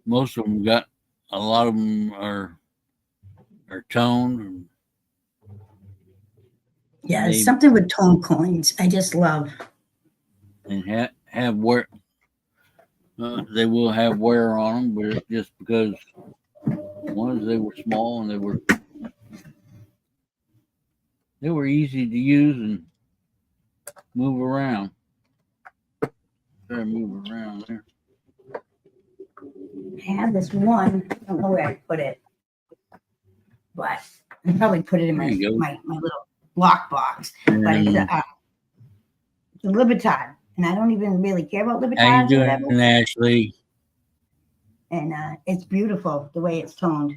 most of them got a lot of them are toned. Yeah, there's something with tone coins I just love. And have wear. They will have wear on them, but it's just because they were small and they were easy to use and move around. Try to move around there. I have this one. I don't know where I put it, but I probably put it in my little lock box. But it's a Libertad, and I don't even really care about Libertad. How you doing, Ashley? And it's beautiful the way it's toned.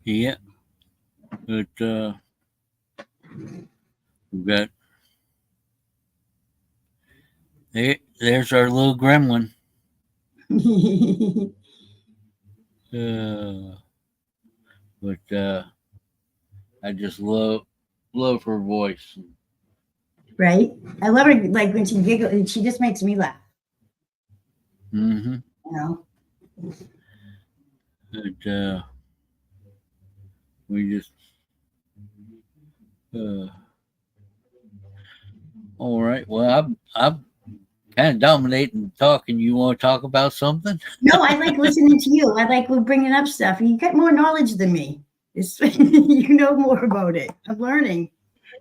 Yeah, but we've got there's our little gremlin. But I just love her voice. Right? I love her, like when she giggles, and she just makes me laugh. Mm-hmm. You know? But we just all right. Well, I'm kind of dominating talking. You want to talk about something? No, I like listening to you. I like bringing up stuff. You got more knowledge than me. It's you know more about it. I'm learning.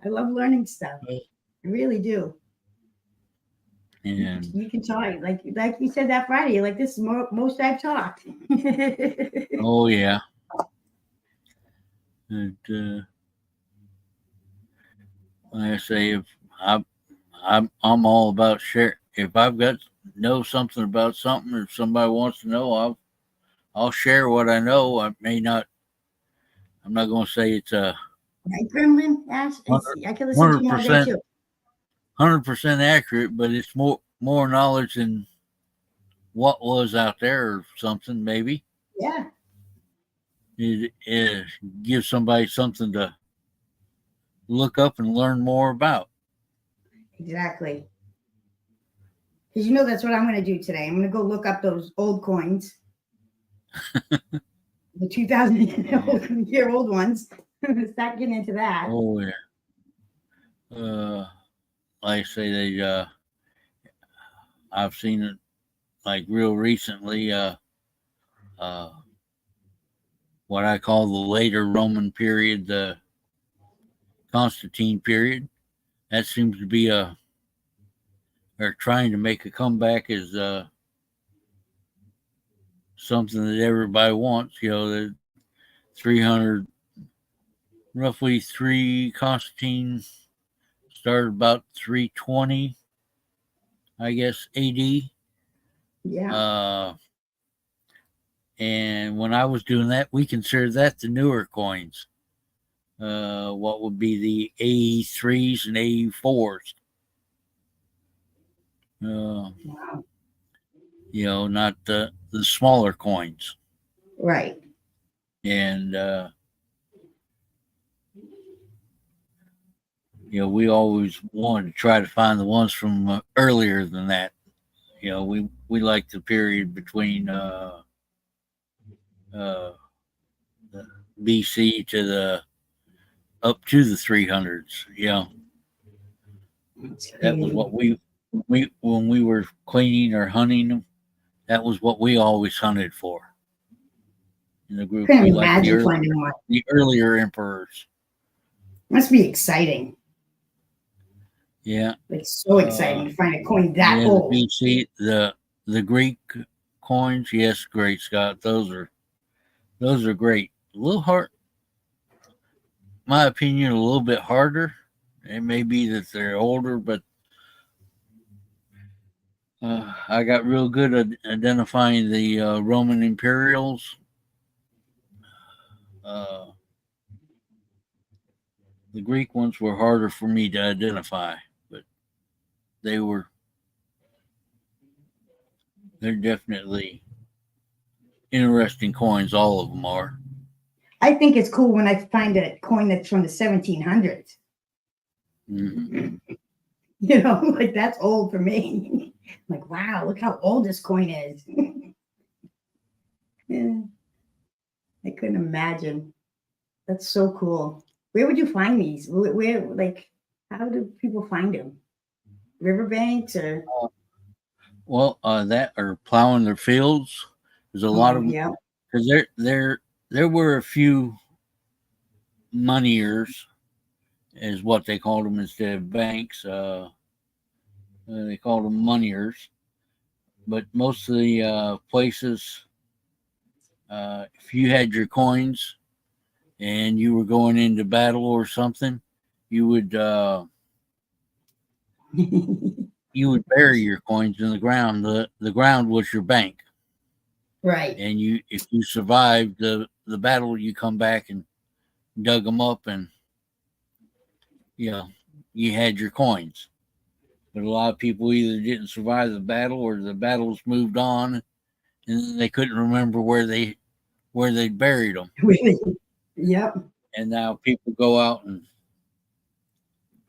I love learning stuff. I really do. And You can talk like you said that Friday. You're like, this is most I've talked. oh yeah, and like I say, if I'm all about share. If I've got know something about something, or if somebody wants to know, I'll share what I know. I may not. I'm not going to say it's a Right, Gremlin? Yes, I can listen to hundred him all day percent, too. 100% accurate, but it's more knowledge than what was out there or something. Maybe Yeah, it gives somebody something to look up and learn more about. exactly. Because you know that's what I'm going to do today. I'm going to go look up those old coins, the 2,000-year-old ones. Start getting into that. Oh yeah. Like I say, I've seen it like real recently. What I call the later Roman period, the Constantine period. That seems to be they're trying to make a comeback as something that everybody wants. The 300, roughly Constantine started about 320, I guess, AD. Yeah. And when I was doing that, we considered that the newer coins. What would be the AE3s and AE4s? Wow. Not the smaller coins. Right. And we always wanted to try to find the ones from earlier than that. We like the period between the BC to the up to the 300s. That was what we when we were cleaning or hunting them. That was what we always hunted for. In the group, Couldn't we like imagine finding one. the earlier emperors. Must be exciting. Yeah, It's so exciting to find a coin that old. The BC, the Greek coins, yes, great Scott. Those are great. A little hard, my opinion, a little bit harder. It may be that they're older, but I got real good at identifying the Roman imperials. The Greek ones were harder for me to identify, but they're definitely interesting coins. All of them are. I think it's cool when I find a coin that's from the 1700s. Mm-hmm. Like that's old for me. I'm like, wow, look how old this coin is. Yeah. I couldn't imagine. That's so cool. Where would you find these? Where like, how do people find them? Riverbanks or? That or plowing their fields. There's a lot of them. Yeah. Because there were a few moneyers, is what they called them instead of banks. They called them moneyers. But most of the places, if you had your coins and you were going into battle or something, you would bury your coins in the ground. The ground was your bank. Right. And if you survived the battle, you come back and dug them up, and you had your coins. But a lot of people either didn't survive the battle, or the battles moved on, and they couldn't remember where they buried them. Yep. And now people go out and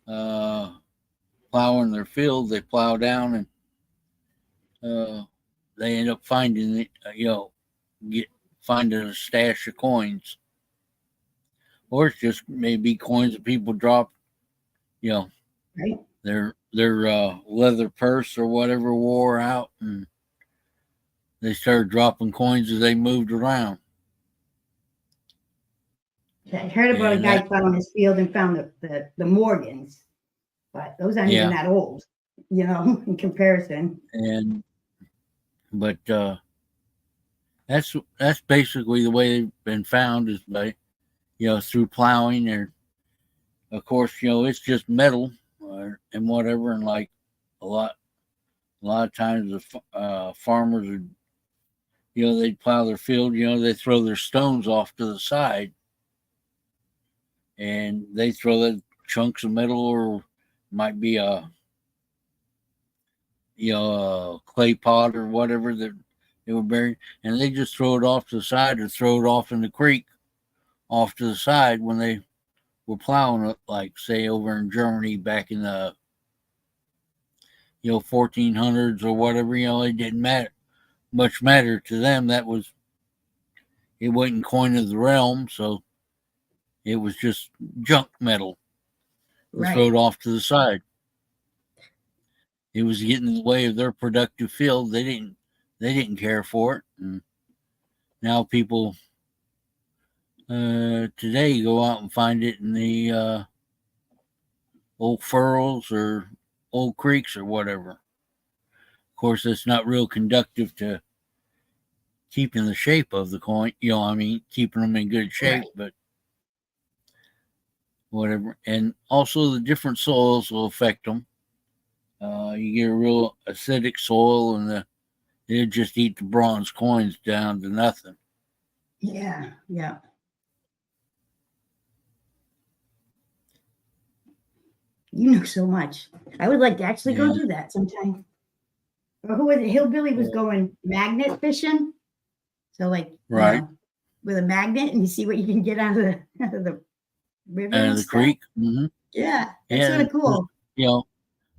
plow in their field. They plow down, and they end up finding finding a stash of coins, or it's just maybe coins that people dropped. Right. Their leather purse or whatever wore out, and they started dropping coins as they moved around. I heard about a And guy that, plowing his field and found the Morgans, but those aren't even yeah, that old, in comparison. and but that's basically the way they've been found is by through plowing. Or of course it's just metal and whatever, and like a lot of times the farmers are they plow their field, they throw their stones off to the side, and they throw the chunks of metal, or might be a clay pot or whatever that they were buried, and they just throw it off to the side or throw it off in the creek off to the side when they were plowing it, like say over in Germany back in the 1400s or whatever. It didn't matter to them. It wasn't coin of the realm, so it was just junk metal. Right. Throw it off to the side. It was getting in the way of their productive field. They didn't care for it. And now people today go out and find it in the old furrows or old creeks or whatever. Of course, that's not real conductive to keeping the shape of the coin. Keeping them in good shape, right. But whatever. And also the different soils will affect them. You get a real acidic soil, and they'll just eat the bronze coins down to nothing. Yeah. You know so much. I would like to actually go do that sometime. Or who was it? Hillbilly was going magnet fishing. So right. With a magnet, and you see what you can get out of the river and the creek. Mm-hmm. Yeah, that's kind of cool.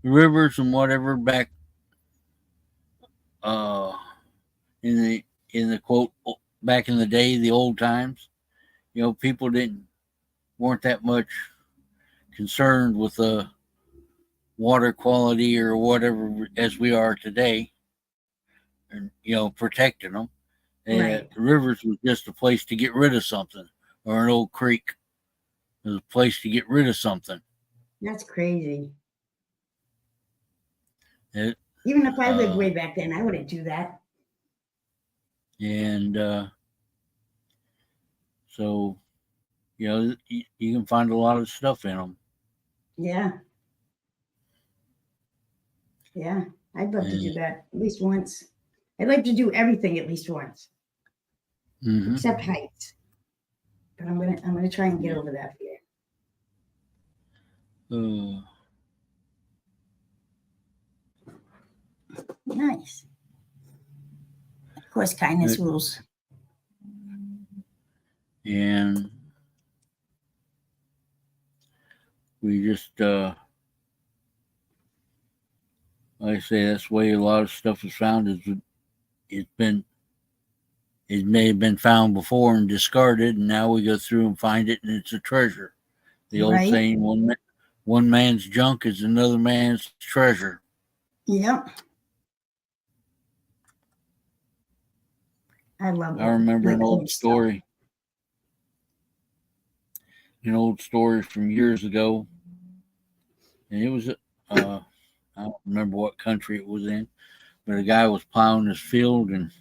Rivers and whatever back in the quote back in the day, the old times, people weren't that much concerned with the water quality or whatever as we are today, and protecting them. Right. The rivers was just a place to get rid of something, or an old creek was a place to get rid of something. That's crazy. Even if I lived way back then, I wouldn't do that. And so, you can find a lot of stuff in them. Yeah. I'd love to do that at least once. I'd like to do everything at least once, except heights. But I'm gonna try and get over that fear. Nice. Of course, kindness rules. And we just, like I say, that's the way a lot of stuff is found. It may have been found before and discarded, and now we go through and find it, and it's a treasure. The old saying, one man's junk is another man's treasure. Yep. I love it. I remember an old story from years ago, and it was I don't remember what country it was in, but a guy was plowing his field and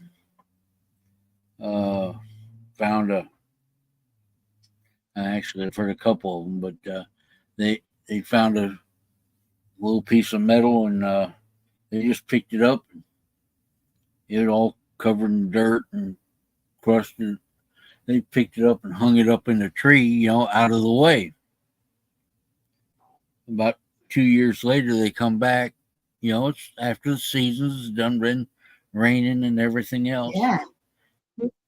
found actually I've heard a couple of them, but they found a little piece of metal, and they just picked it up. It all covered in dirt and crusted. They picked it up and hung it up in a tree, out of the way. About 2 years later, they come back. It's after the season's done, been raining and everything else. Yeah.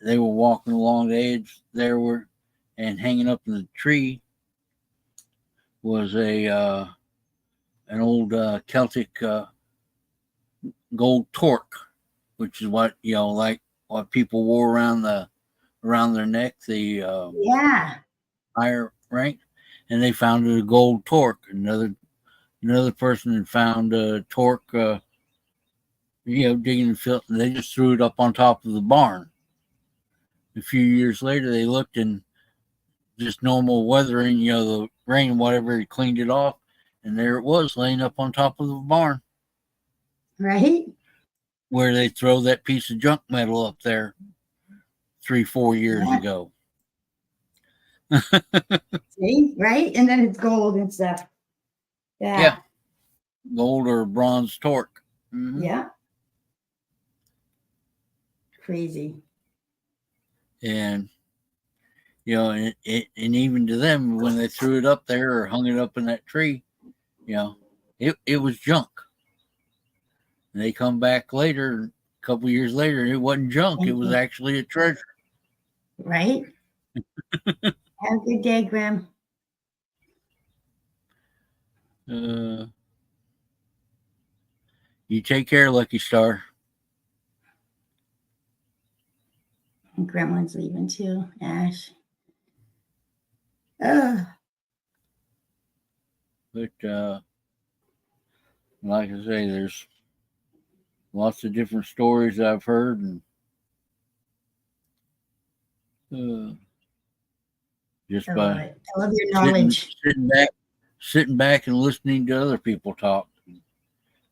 They were walking along the edge there, and hanging up in the tree was an old Celtic gold torque, which is what like what people wore around their neck, the higher rank, and they found a gold torque. Another person had found a torque, digging the field, and they just threw it up on top of the barn. A few years later, they looked, and just normal weathering, the rain, whatever, he cleaned it off, and there it was laying up on top of the barn Right? where they throw that piece of junk metal up there 3-4 years Yeah. ago. See? Right? And then it's gold and stuff. Yeah. Gold or bronze torque. Mhm. Yeah. Crazy. And and even to them, when they threw it up there or hung it up in that tree, it was junk. And they come back later, a couple years later, and it wasn't junk. It was actually a treasure. Right? Have a good day, Graham. You take care, Lucky Star. And Gremlin's leaving too, Ash. Ugh. But like I say, there's lots of different stories I've heard, and just I love by it. I love your knowledge. sitting back and listening to other people talk.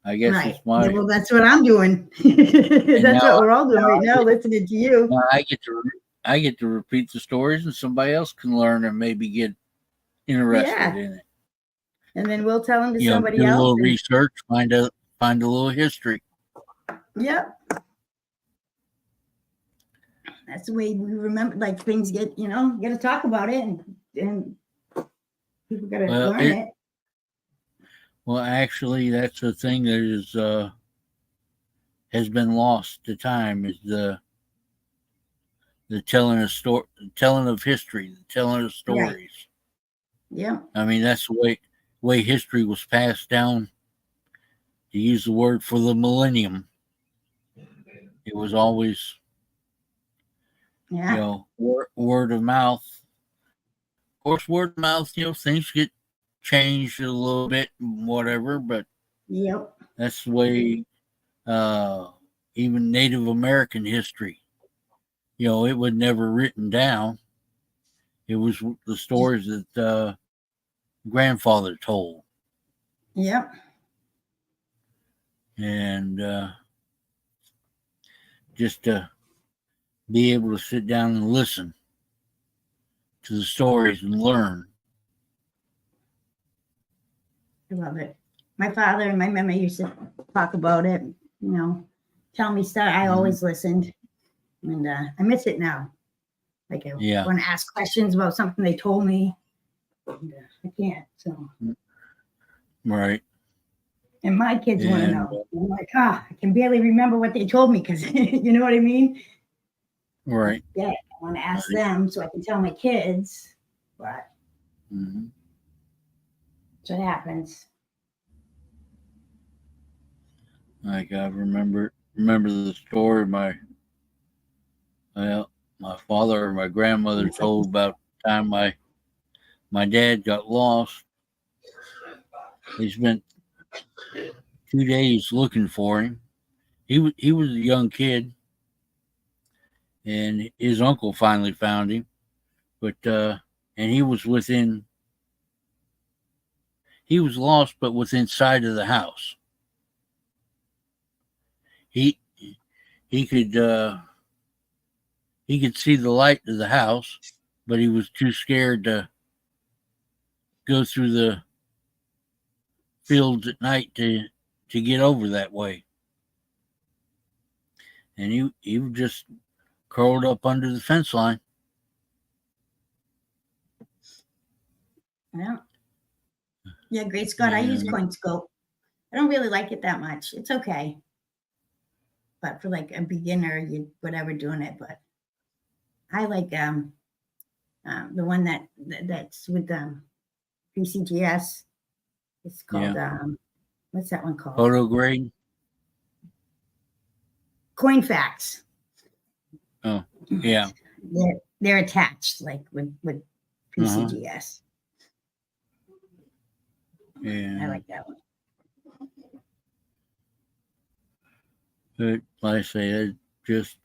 I guess Right. it's my. Yeah, well, that's what I'm doing. That's what we're all doing right now, listening to you. Now I get to repeat the stories, and somebody else can learn and maybe get interested in it. And then we'll tell them to somebody do else. a little research, find a little history. Yep. That's the way we remember. Like things get, you got to talk about it, and people got to learn it. Well, actually, that's the thing that is has been lost to time, is the telling of history, the telling of stories. Right. Yeah. I mean, that's the way history was passed down. To use the word for the millennium, it was always, word of mouth. Of course, word of mouth, things get changed a little bit, whatever, but that's the way. Even Native American history, it was never written down. It was the stories that grandfather told. Yep. And just to be able to sit down and listen to the stories and learn. I love it. My father and my mama used to talk about it, tell me stuff. I always listened, and I miss it now. Like I want to ask questions about something they told me, and I can't. So right. And my kids want to know. I'm like, I can barely remember what they told me, because you know what I mean? Right. Yeah, I want to ask them so I can tell my kids, but that's what happens. Like I remember the story my father or my grandmother told about the time my dad got lost. They spent 2 days looking for him. He was a young kid, and his uncle finally found him. But and he was lost, but within sight of the house. He could see the light of the house, but he was too scared to go through the fields at night to get over that way. And he was just curled up under the fence line. Yeah, Great Scott. I use CoinScope. I don't really like it that much. It's okay, but for like a beginner, whatever doing it. But I like the one that's with PCGS. It's called what's that one called? PhotoGrade. CoinFacts. Oh, yeah. They're attached, like with PCGS. Yeah, I like that one. But like I say, it's just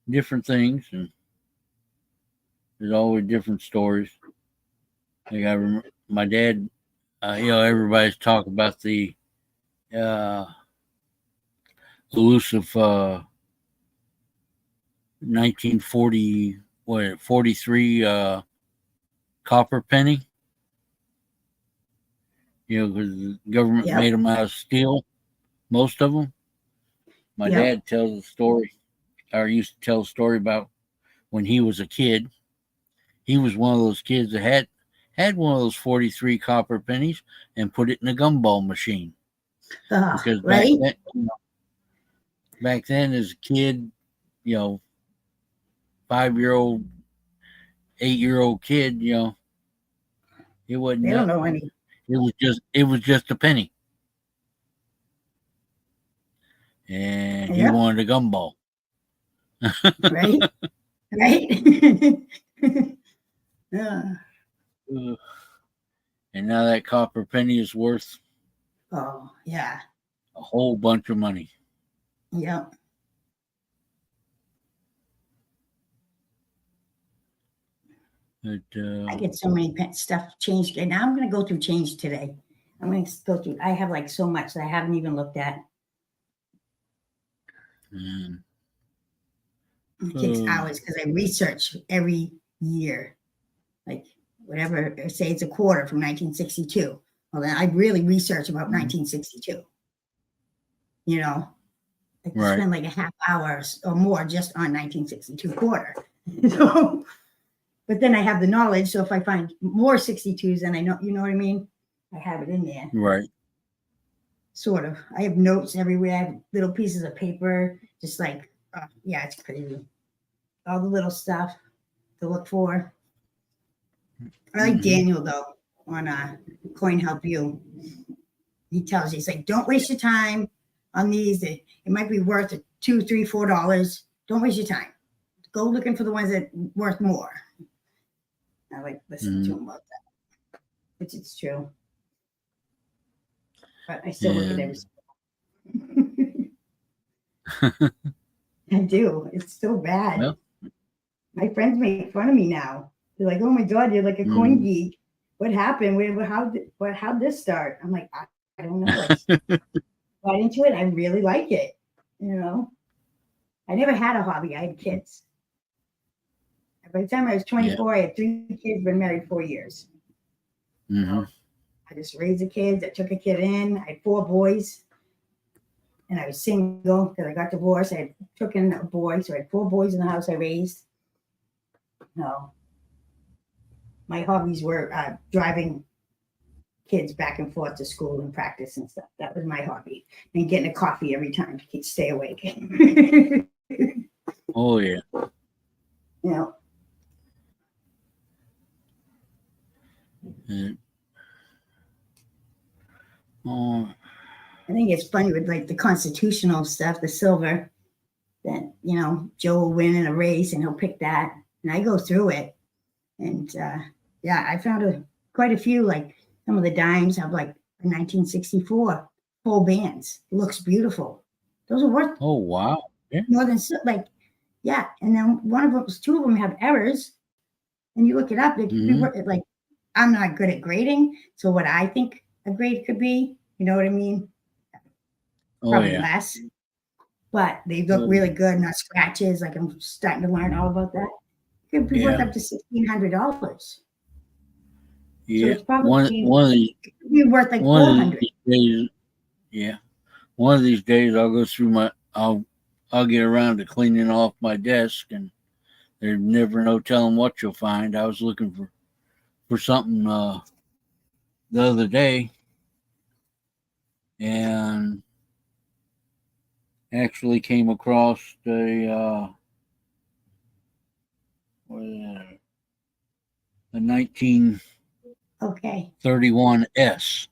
different things, and There's always different stories. Like I remember my dad. Everybody's talking about the uh, elusive 1940 43 copper penny. Because the government Yep. made them out of steel, most of them. My Yep. dad tells a story, or used to tell a story about when he was a kid. He was one of those kids that had one of those 43 copper pennies and put it in a gumball machine. Because Right? back then as a kid, 5-year-old, 8-year-old kid, it wasn't They don't nothing. know any. It was just a penny. And he Yep. wanted a gumball. Right? Right? And now that copper penny is worth Oh, yeah. a whole bunch of money. Yep. But, I get so many stuff changed. And now I'm going to go through change today. I'm going to go through. I have like so much that I haven't even looked at. mm, It takes hours because I research every year. Like whatever, say it's a quarter from 1962. Well, then I really research about 1962. I Right. spend like a half hour or more just on 1962 quarter. So, but then I have the knowledge. So if I find more 62s, then I know, you know what I mean? I have it in there. Right. Sort of. I have notes everywhere. I have little pieces of paper, just like, yeah, it's crazy. All the little stuff to look for. I like Daniel though on Coin Help You. He tells you, he's like, don't waste your time on these. It might be worth $2, $3, $4. Don't waste your time. Go looking for the ones that are worth more. I like listening to him about that, which it's true. But I still look at every. I do. It's so bad. Well, my friends make fun of me now. They're like, "Oh my God, you're like a coin geek. What happened? How'd this start?" I'm like, I don't know. I got into it. I really like it. I never had a hobby. I had kids. By the time I was 24, I had 3 kids. Been married 4 years. I just raised the kids. I took a kid in. I had 4 boys. And I was single because I got divorced. I took in a boy. So I had 4 boys in the house I raised. No. My hobbies were driving kids back and forth to school and practice and stuff. That was my hobby. And getting a coffee every time to stay awake. Oh, yeah. I think it's funny with like the constitutional stuff, the silver, that, Joe will win in a race and he'll pick that. And I go through it. And I found quite a few, like some of the dimes have like a 1964 full bands. It looks beautiful. Those are worth Oh, wow. Yeah. more than and then 2 of them have errors. And you look it up, like I'm not good at grading. So what I think a grade could be, you know what I mean? Probably less. But they look really good, not scratches. Like I'm starting to learn all about that. It could be worth up to $1,600. Yeah. So it's probably worth like $400. One of these days I'll go through I'll get around to cleaning off my desk, and there's never no telling what you'll find. I was looking for something the other day, and actually came across a 1931 S.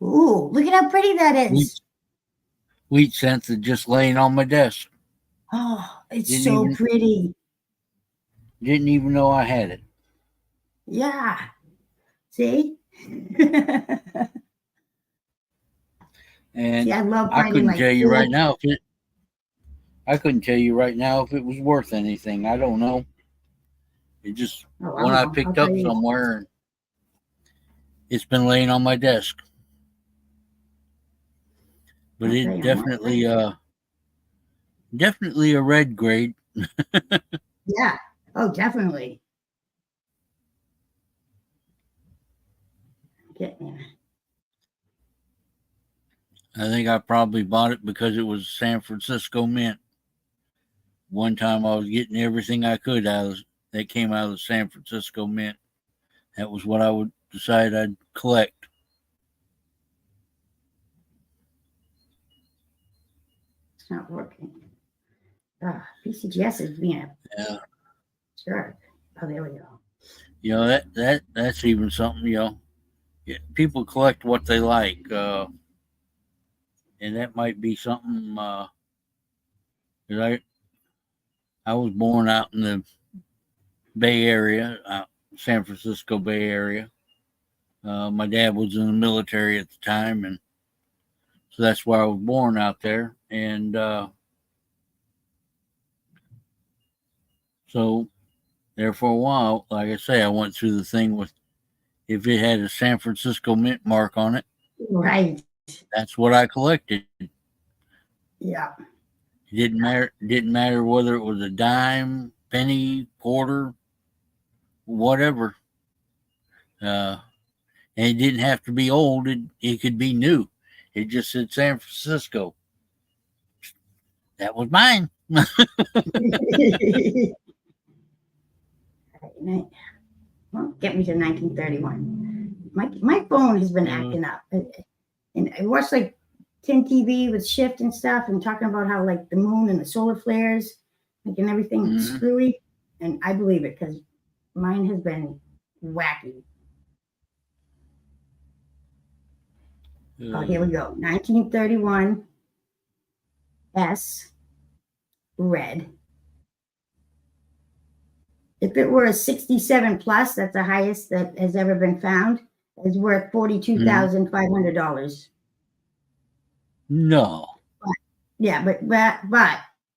Ooh, look at how pretty that is. Wheat cents is just laying on my desk. Oh, it's pretty. Didn't even know I had it. Yeah. See? And I love I finding couldn't tell you right now if it was worth anything. I don't know. It just Oh, one I I'll picked tell up you. somewhere, and it's been laying on my desk. But I'll tell it you, I'm definitely a red grade. yeah. Oh, definitely. Getting there. I think I probably bought it because it was San Francisco Mint. One time I was getting everything I could that came out of the San Francisco Mint. That was what I would decide I'd collect. It's not working. PCGS is being a Yeah. jerk. Oh, there we go. That's even something. Yeah, people collect what they like, and that might be something. 'Cause I was born out in the Bay Area, San Francisco Bay Area. My dad was in the military at the time, and so that's why I was born out there. And so there for a while, like I say, I went through the thing with if it had a San Francisco Mint mark on it, Right. that's what I collected. Yeah. It didn't matter whether it was a dime, penny, quarter, whatever. And it didn't have to be old. It could be new. It just said San Francisco. That was mine. Well, get me to 1931. My phone has been acting up. And I watched like 10 TV with Shift and stuff and talking about how like the moon and the solar flares, like and everything Mhm. screwy. And I believe it because mine has been wacky. Oh, here we go. 1931 S red. If it were a 67 plus, that's the highest that has ever been found, is worth $42,500. No. Yeah, but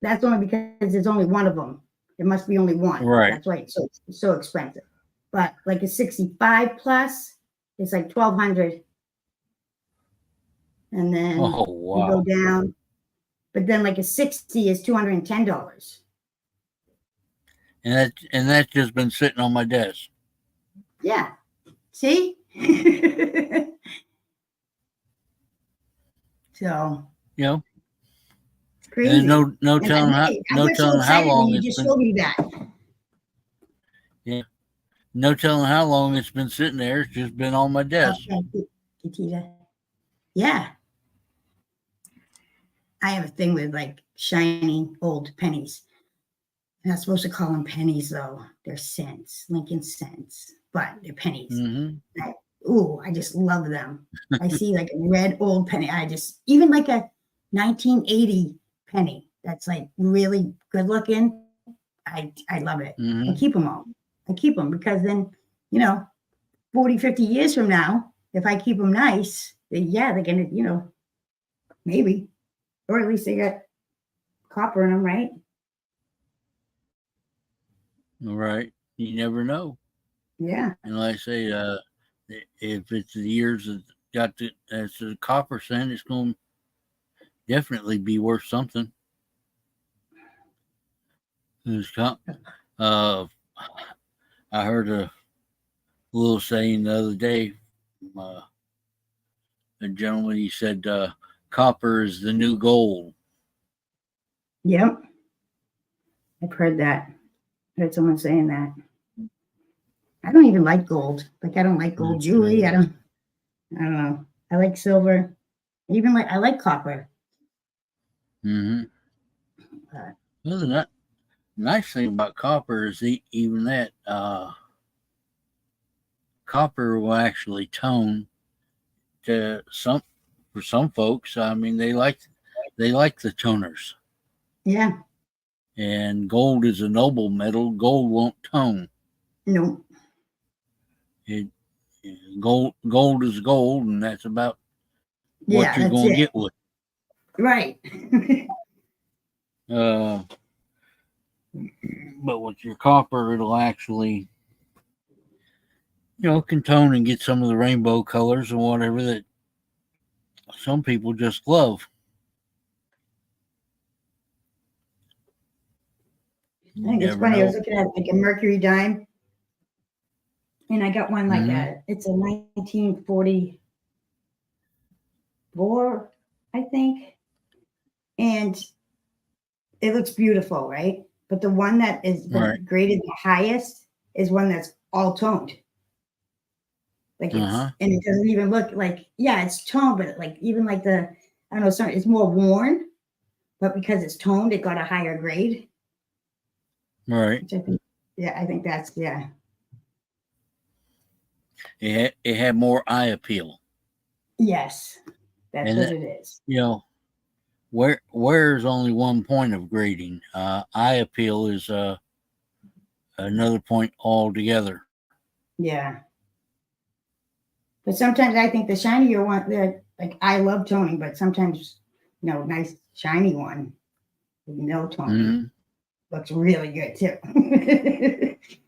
that's only because there's only one of them. There must be only one. Right. That's why it's so expensive. But like a 65 plus, it's like 1,200, and then Oh you go wow. down. But then like a 60 is $210. And that's just been sitting on my desk. Yeah. See? So You know, it's crazy. and no And telling I got so how excited when long you it's just been. showed me that. Yeah. No telling how long it's been sitting there. It's just been on my desk. Okay, Katita. Yeah. I have a thing with like shiny old pennies. I'm not supposed to call them pennies though. They're cents, Lincoln cents, but they're pennies. Mm-hmm. I just love them. I see like a red old penny. Even like a 1980 penny that's like really good looking. I love it. Mm-hmm. I keep them all. I keep them because then, 40, 50 years from now, if I keep them nice, then yeah, they're going to, maybe, or at least they got copper in them, right? All right. You never know. Yeah. And like I say, if it's the years that got that's the copper cent, it's going to definitely be worth something. I heard a little saying the other day from a gentleman. He said, "Copper is the new gold." Yep. I've heard that. I heard someone saying that. I don't even like gold. Like I don't like gold jewelry. I don't know. I like silver. I like copper. Mm-hmm. Well, the nice thing about copper is even that copper will actually tone to for some folks. I mean, they like the toners. Yeah. And gold is a noble metal. Gold won't tone. No. Gold is gold, and that's about what you're going to get with. Right. But with your copper, it'll actually, can tone and get some of the rainbow colors and whatever that some people just love. I think it's funny. I was looking at like a Mercury dime, and I got one like it's a 1944, I think, and it looks beautiful, right? But the one that is graded the highest is one that's all toned. Like it's, and it doesn't even look like, it's toned, but like even like I don't know, it's more worn, but because it's toned, it got a higher grade. Right. Which I think that's It had more eye appeal. Yes, that's what it is. Where's only one point of grading. Eye appeal is another point altogether. Yeah. But sometimes I think the shinier one, like I love toning, but sometimes, nice shiny one with no toning looks really good too.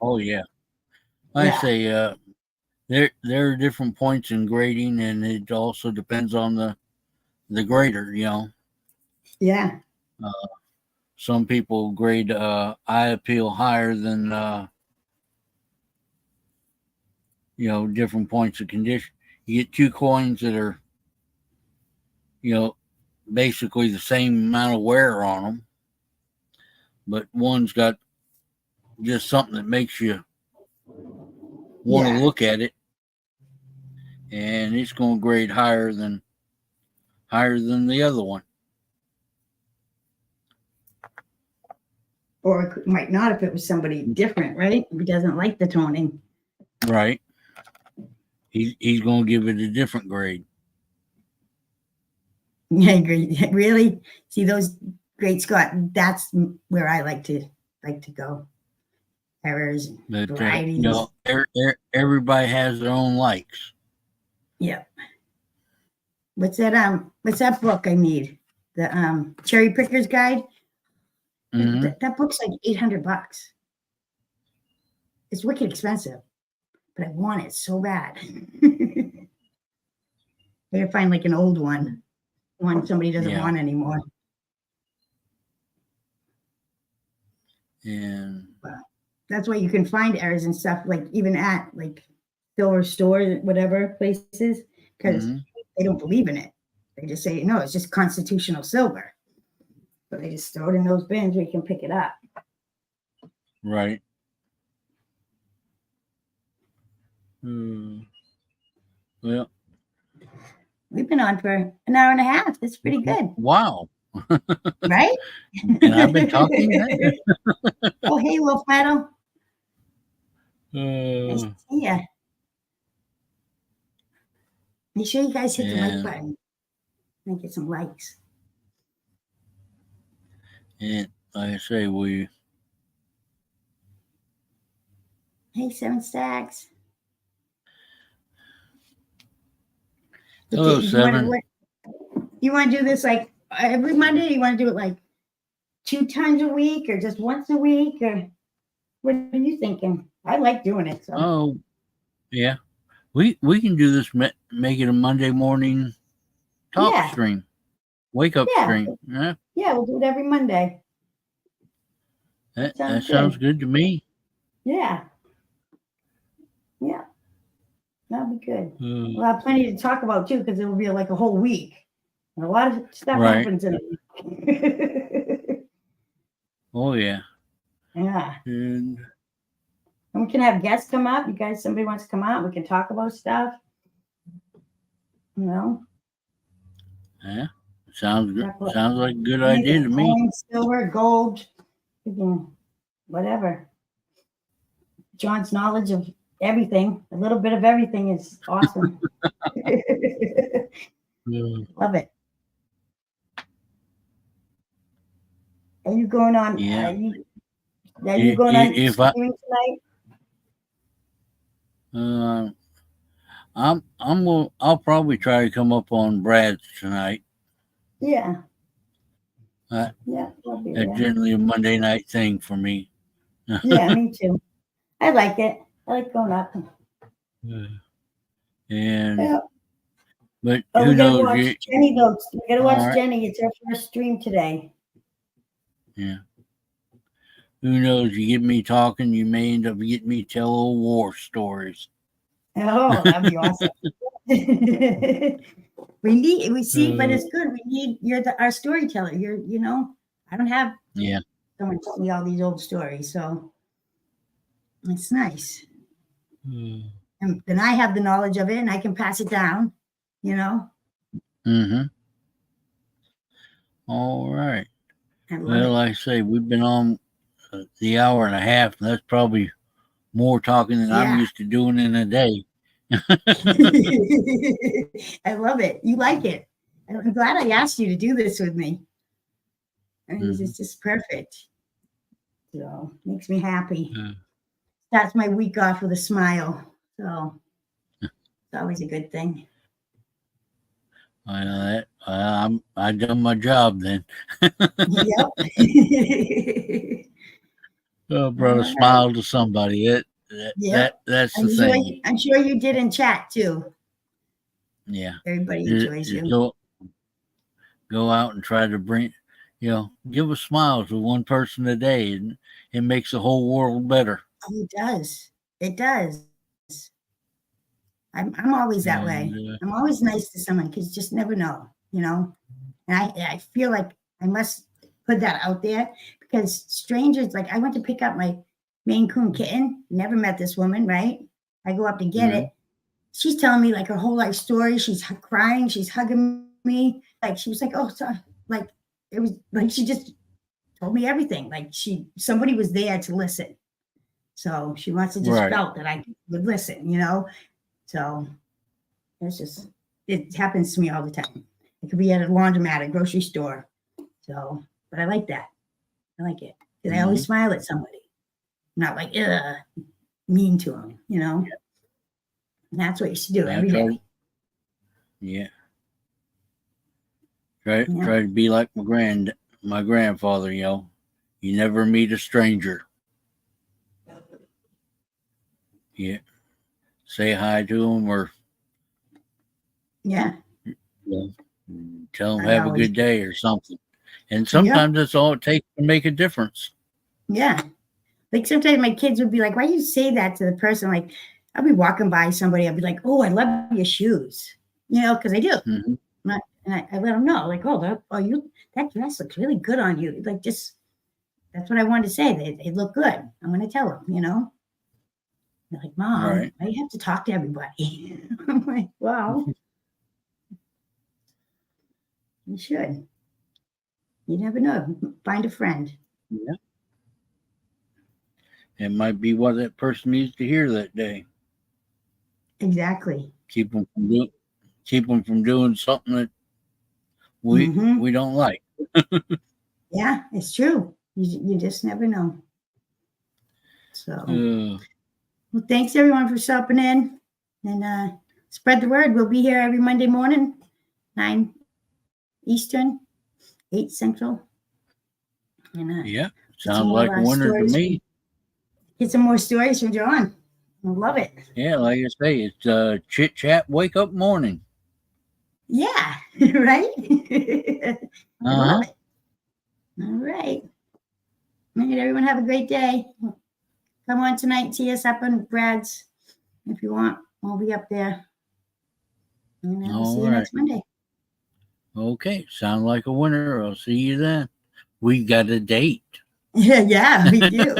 Oh yeah. I say there are different points in grading, and it also depends on the grader, Yeah. Some people grade eye appeal higher than different points of condition. You get two coins that are basically the same amount of wear on them, but one's got just something that makes you want to look at it, and it's going to grade higher than the other one. Or it might not if it was somebody different, right? Who doesn't like the toning. Right. He's going to give it a different grade. I agree. Really? See those Great Scott, that's where I like to go. Errors, but varieties. Everybody has their own likes. Yeah. What's that book I need? The Cherry Picker's Guide. That book's like $800. It's wicked expensive, but I want it so bad. I gotta find like an old one somebody doesn't want anymore. And that's why you can find errors and stuff, like even at like silver stores, whatever places, because they don't believe in it. They just say, no, it's just constitutional silver. So they just throw it in those bins where you can pick it up. Right. Well, we've been on for an hour and a half. That's pretty good. Wow. Right? And I've been talking. Oh, hey, Wolf Meadow. Nice to see ya. Make sure you guys hit the like button and get some likes. And like I say, Hey, 7 Stacks. Hello, 7. You want to do this like every Monday? You want to do it like 2 times a week or just once a week? Or what are you thinking? I like doing it. So. Oh, yeah. We can do this, make it a Monday morning talk stream. Wake up stream. Yeah, we'll do it every Monday. That sounds good to me. Yeah. Yeah. That'll be good. We'll have plenty to talk about too, because it will be like a whole week. And a lot of stuff happens in a week. Oh yeah. Yeah. And we can have guests come up. You guys, somebody wants to come out, we can talk about stuff. Yeah. Sounds good. Sounds like a good idea to me. Silver, gold, whatever. John's knowledge of everything, a little bit of everything, is awesome. Love it. Are you going on? Yeah. Are you going on streaming tonight? I'll probably try to come up on Brad's tonight. Yeah. That's generally a Monday night thing for me. Yeah, me too. I like it. I like going up. And Yeah. but Oh, who we gotta knows? watch Jenny though. We gotta All watch right. Jenny. It's our first stream today. Yeah. Who knows? You get me talking, you may end up getting me tell old war stories. Oh, that'd be awesome. we see, but it's good. We need our storyteller. I don't have Yeah. someone tell me all these old stories, so it's nice. And then I have the knowledge of it, and I can pass it down. Mm-hmm. All right. I love Well, like I say, we've been on the hour and a half, and that's probably more talking than I'm Yeah. used to doing in a day. I love it. You like it. I'm glad I asked you to do this with me. It's just perfect. So makes me happy. Starts my week off with a smile. So it's always a good thing. I know that. I done my job then. Yep. Oh, brought a smile to somebody. That's the thing. I'm sure you did in chat too. Yeah. Everybody enjoys you. Go out and try to bring, give a smile to one person a day, and it makes the whole world better. Oh, it does. It does. I'm always that way. I'm always nice to someone because you just never know, And I feel like I must put that out there because strangers, like I went to pick up my Maine Coon kitten, never met this woman, right? I go up to get it. She's telling me like her whole life story. She's crying. She's hugging me. Like she was like, oh, sorry. Like it was like she just told me everything. Like somebody was there to listen. So she wants to just felt that I would listen, So it happens to me all the time. It could be at a laundromat, a grocery store. So, but I like that. I like it. Because I always smile at somebody. Not like, mean to them, And that's what you should do every day. Yeah. Try to be like my grandfather, You never meet a stranger. Yeah. Say hi to them or tell them have a good day or something. And sometimes that's all it takes to make a difference. Yeah. Like sometimes my kids would be like, why do you say that to the person? Like I'll be walking by somebody. I'll be like, oh, I love your shoes, because I do. And I let them know like, that dress looks really good on you. Like that's what I wanted to say. They look good. I'm going to tell them, They're like, Mom, why do you have to talk to everybody? I'm like, well, you should. You never know. Find a friend. Yeah. It might be what that person needs to hear that day. Exactly. Keep them from doing something that we don't like. Yeah, it's true. You just never know. So, well, thanks everyone for stopping in and spread the word. We'll be here every Monday morning, 9 Eastern, 8 Central. And sounds like a winner to me. Get some more stories from John. I love it. Yeah, like I say, it's chit chat, wake up morning. Yeah, right. I love it. All right. All right, everyone have a great day. Come on tonight and see us up on Brad's if you want. We'll be up there. And we'll see you next Monday. Okay, sound like a winner. I'll see you then. We got a date. Yeah, we do.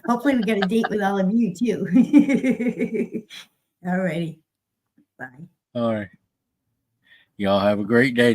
Hopefully we get a date with all of you too. All righty. Bye. All right. Y'all have a great day.